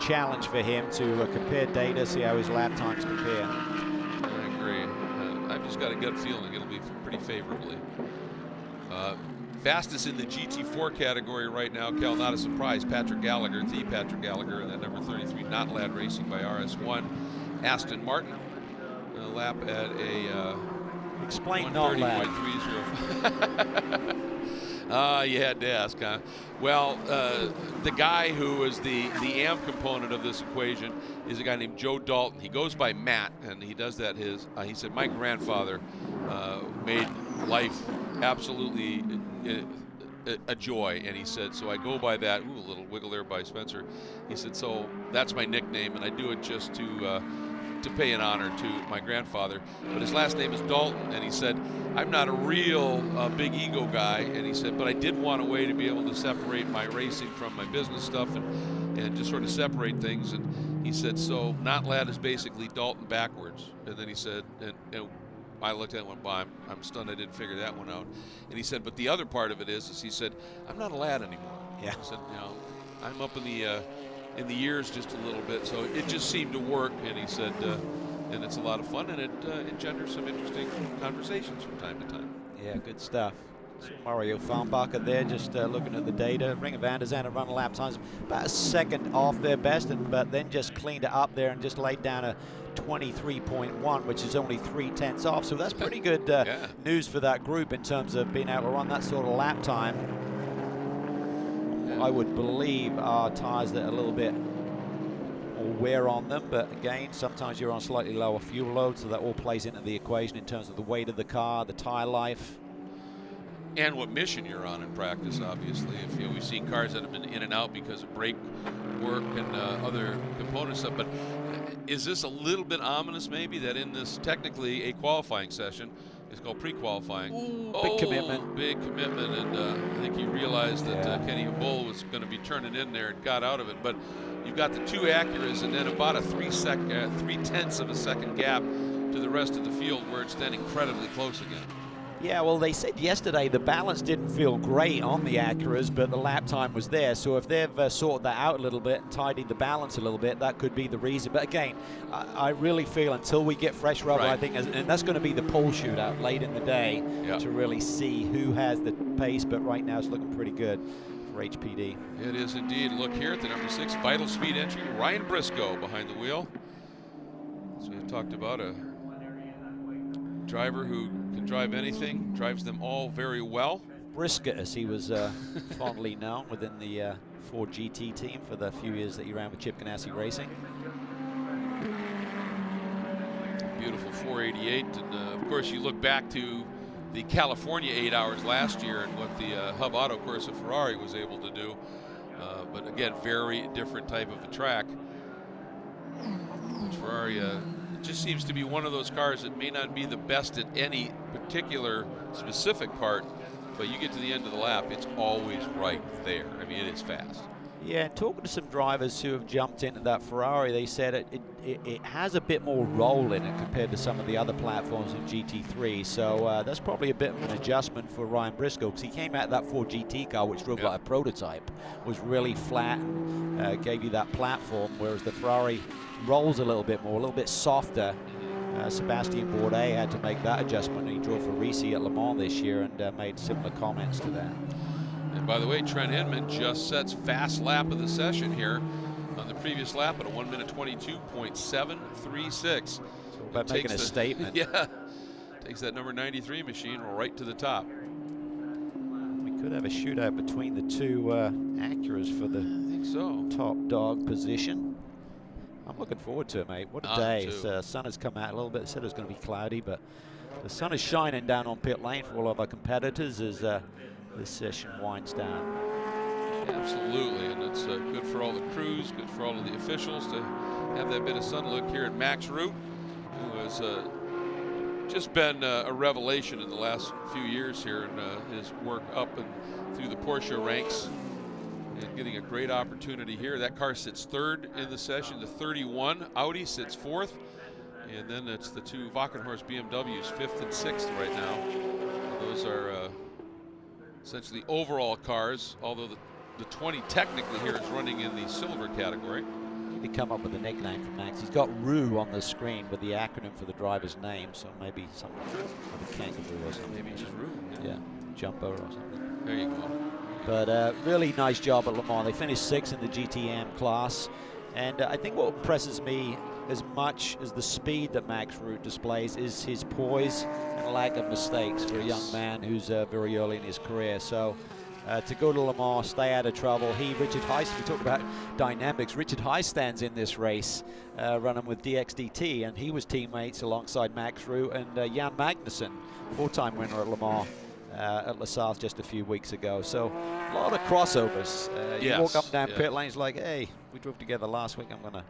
challenge for him to compare data, see how his lap times compare. I agree. I've just got a gut feeling it'll be pretty favorably. Fastest in the GT4 category right now, Cal, not a surprise, Patrick Gallagher, the Patrick Gallagher, and that number 33, Not Lad Racing by RS1. Aston Martin, a lap at a explain Not Lad. 130.30. You had to ask, huh? Well, the guy who is the AMP component of this equation is a guy named Joe Dalton. He goes by Matt, and he does that he said, my grandfather made life absolutely a joy, and he said, so I go by that. Ooh, a little wiggle there by Spencer. He said, so that's my nickname, and I do it just to pay an honor to my grandfather. But his last name is Dalton, and he said, I'm not a real big ego guy, and he said, but I did want a way to be able to separate my racing from my business stuff and just sort of separate things. And he said, so Not Lad is basically Dalton backwards. And then he said, and I looked at it and went, well, I'm stunned I didn't figure that one out. And he said, but the other part of it is he said, I'm not a lad anymore. Yeah. He said, you know, I'm up in the years just a little bit, so it just seemed to work. And he said, and it's a lot of fun, and it engenders some interesting conversations from time to time. Yeah, good stuff. So Mario Farnbacher there, just looking at the data. Ring of Anderson run lap times about a second off their best, but then just cleaned it up there and just laid down a 23.1, which is only 3/10 off. So that's pretty good news for that group in terms of being able to run that sort of lap time. I would believe our tires that are a little bit more wear on them, but again, sometimes you're on slightly lower fuel load, so that all plays into the equation in terms of the weight of the car, the tire life. And what mission you're on in practice, obviously. If we've seen cars that have been in and out because of brake work and other component stuff, but is this a little bit ominous maybe that in this technically a qualifying session, it's called pre-qualifying. Big commitment. Big commitment, and I think he realized that Kenny Bull was going to be turning in there and got out of it. But you've got the two Acuras and then about a 3/10 of a second gap to the rest of the field where it's then incredibly close again. Yeah, well, they said yesterday the balance didn't feel great on the Acuras, but the lap time was there. So if they've sorted that out a little bit and tidied the balance a little bit, that could be the reason. But again, I really feel until we get fresh rubber, I think, and that's going to be the pole shootout late in the day to really see who has the pace. But right now it's looking pretty good for HPD. It is indeed. Look here at the number 6 Vital Speed entry, Ryan Briscoe behind the wheel. So we've talked about a driver who can drive anything, drives them all very well. Briscoe, as he was fondly known within the Ford GT team for the few years that he ran with Chip Ganassi Racing. Beautiful 488, and of course you look back to the California 8 hours last year and what the Hub Auto Corsa Ferrari was able to do. But again, very different type of a track. Ferrari just seems to be one of those cars that may not be the best at any particular specific part, but you get to the end of the lap, it's always right there. I mean, it is fast. Yeah, talking to some drivers who have jumped into that Ferrari, they said it has a bit more roll in it compared to some of the other platforms in GT3. So that's probably a bit of an adjustment for Ryan Briscoe, because he came out of that Ford GT car, which drove like a prototype, was really flat, and gave you that platform, whereas the Ferrari rolls a little bit more, a little bit softer. Sebastian Bourdais had to make that adjustment. He drove for Risi at Le Mans this year and made similar comments to that. And by the way, Trent Hinman just sets fast lap of the session here on the previous lap at a 1:22.736. So about making a statement. Yeah, takes that number 93 machine right to the top. We could have a shootout between the two Acuras for the top dog position. I'm looking forward to it, mate. What a day. The sun has come out a little bit. It said it was going to be cloudy, but the sun is shining down on pit lane for all of our competitors as this session winds down. Absolutely, and it's good for all the crews, good for all of the officials to have that bit of sun look here at Max Root, who has just been a revelation in the last few years here in his work up and through the Porsche ranks, and getting a great opportunity here. That car sits third in the session. The 31 Audi sits fourth, and then it's the two Wackenhorst BMWs, fifth and sixth right now. And those are essentially overall cars, although the 20 technically here is running in the silver category. Need to come up with a nickname for Max. He's got RU on the screen with the acronym for the driver's name, so maybe something like a kangaroo or something. Maybe just RU. Yeah, Jumbo or something. There you go. But really nice job at Le Mans. They finished sixth in the GTM class. And I think what impresses me as much as the speed that Max Root displays is his poise and lack of mistakes for a young man who's very early in his career. So to go to Le Mans, stay out of trouble. Richard Heiss, we talked about dynamics. Richard Heiss stands in this race running with DXDT, and he was teammates alongside Max Root and Jan Magnussen, four-time winner at Le Mans. At La Sarthe just a few weeks ago. So a lot of crossovers. You walk up and down pit lanes like, hey, we drove together last week, I'm going to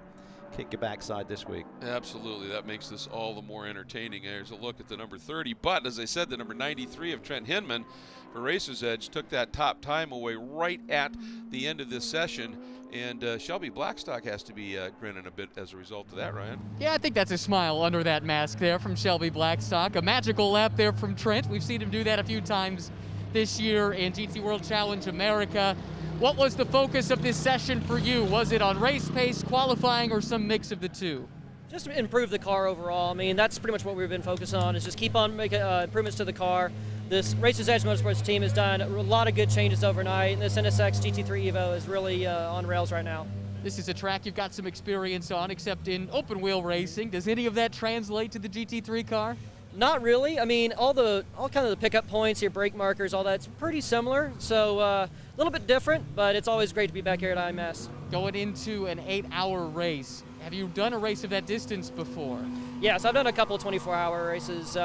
kick your backside this week. Absolutely, that makes this all the more entertaining. There's a look at the number 30, but as I said, the number 93 of Trent Hinman for Racer's Edge took that top time away right at the end of this session. And Shelby Blackstock has to be grinning a bit as a result of that, Ryan. Yeah, I think that's a smile under that mask there from Shelby Blackstock. A magical lap there from Trent. We've seen him do that a few times this year in GT World Challenge America. What was the focus of this session for you? Was it on race pace, qualifying, or some mix of the two? Just to improve the car overall. I mean, that's pretty much what we've been focused on, is just keep on making improvements to the car. This Racer's Edge Motorsports team has done a lot of good changes overnight, and this NSX GT3 Evo is really on rails right now. This is a track you've got some experience on, except in open wheel racing. Does any of that translate to the GT3 car? Not really. I mean, all kind of the pickup points, your brake markers, all that's pretty similar. So a little bit different, but it's always great to be back here at IMS. Going into an 8-hour race, have you done a race of that distance before? Yes, I've done a couple of 24-hour races.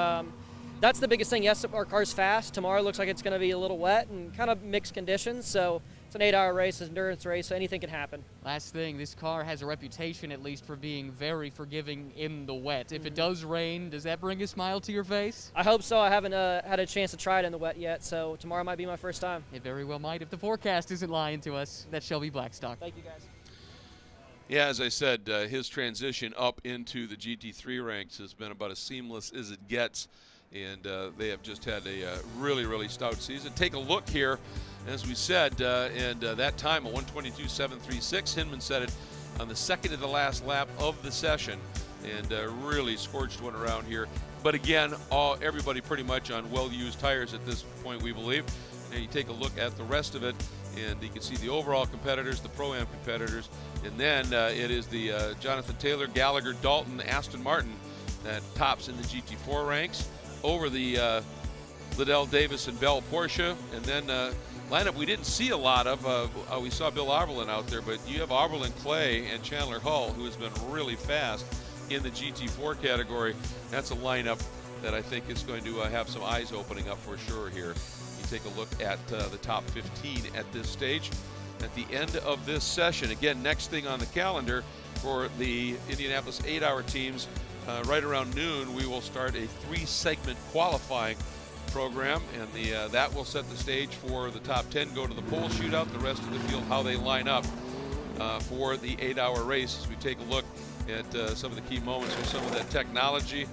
That's the biggest thing. Yes, our car's fast. Tomorrow looks like it's going to be a little wet and kind of mixed conditions. So it's an 8-hour race, an endurance race, so anything can happen. Last thing, this car has a reputation, at least, for being very forgiving in the wet. If it does rain, does that bring a smile to your face? I hope so. I haven't had a chance to try it in the wet yet, so tomorrow might be my first time. It very well might if the forecast isn't lying to us. That's Shelby Blackstock. Thank you, guys. Yeah, as I said, his transition up into the GT3 ranks has been about as seamless as it gets. And they have just had a really, really stout season. Take a look here, as we said, that time, a 1:22.736. Hinman set it on the second to the last lap of the session, and really scorched one around here. But again, everybody pretty much on well-used tires at this point, we believe. And you take a look at the rest of it, and you can see the overall competitors, the Pro-Am competitors, and then it is the Jonathan Taylor, Gallagher, Dalton, Aston Martin that tops in the GT4 ranks. Over the Liddell, Davis, and Bell Porsche, and then lineup we didn't see a lot of. We saw Bill Arberlin out there, but you have Arberlin, Clay, and Chandler Hull, who has been really fast in the GT4 category. That's a lineup that I think is going to have some eyes opening up for sure here. You take a look at the top 15 at this stage. At the end of this session, again, next thing on the calendar for the Indianapolis 8-hour teams, right around noon, we will start a 3-segment qualifying program, and that will set the stage for the top 10 go to the pole shootout, the rest of the field, how they line up for the 8-hour race. As we take a look at some of the key moments with some of that technology.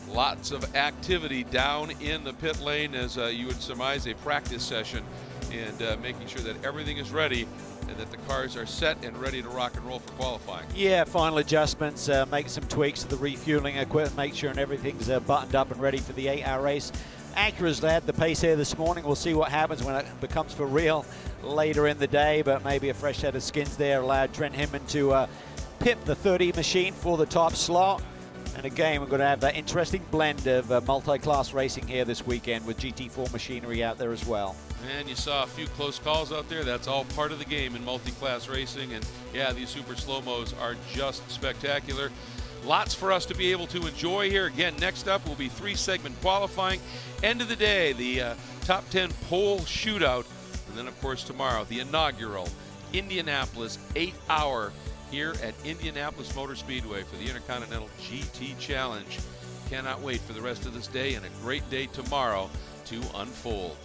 Lots of activity down in the pit lane, as you would surmise, a practice session, and making sure that everything is ready and that the cars are set and ready to rock and roll for qualifying. Yeah, final adjustments, make some tweaks to the refueling equipment, make sure everything's buttoned up and ready for the 8-hour race. Acura's led the pace here this morning. We'll see what happens when it becomes for real later in the day, but maybe a fresh set of skins there allowed Trent Hinman to pip the 30 machine for the top slot. And again, we're going to have that interesting blend of multi-class racing here this weekend with GT4 machinery out there as well. And you saw a few close calls out there. That's all part of the game in multi-class racing. And yeah, these super slow-mos are just spectacular. Lots for us to be able to enjoy here. Again, next up will be 3-segment qualifying. End of the day, the top 10 pole shootout. And then, of course, tomorrow, the inaugural Indianapolis 8-hour here at Indianapolis Motor Speedway for the Intercontinental GT Challenge. Cannot wait for the rest of this day and a great day tomorrow to unfold.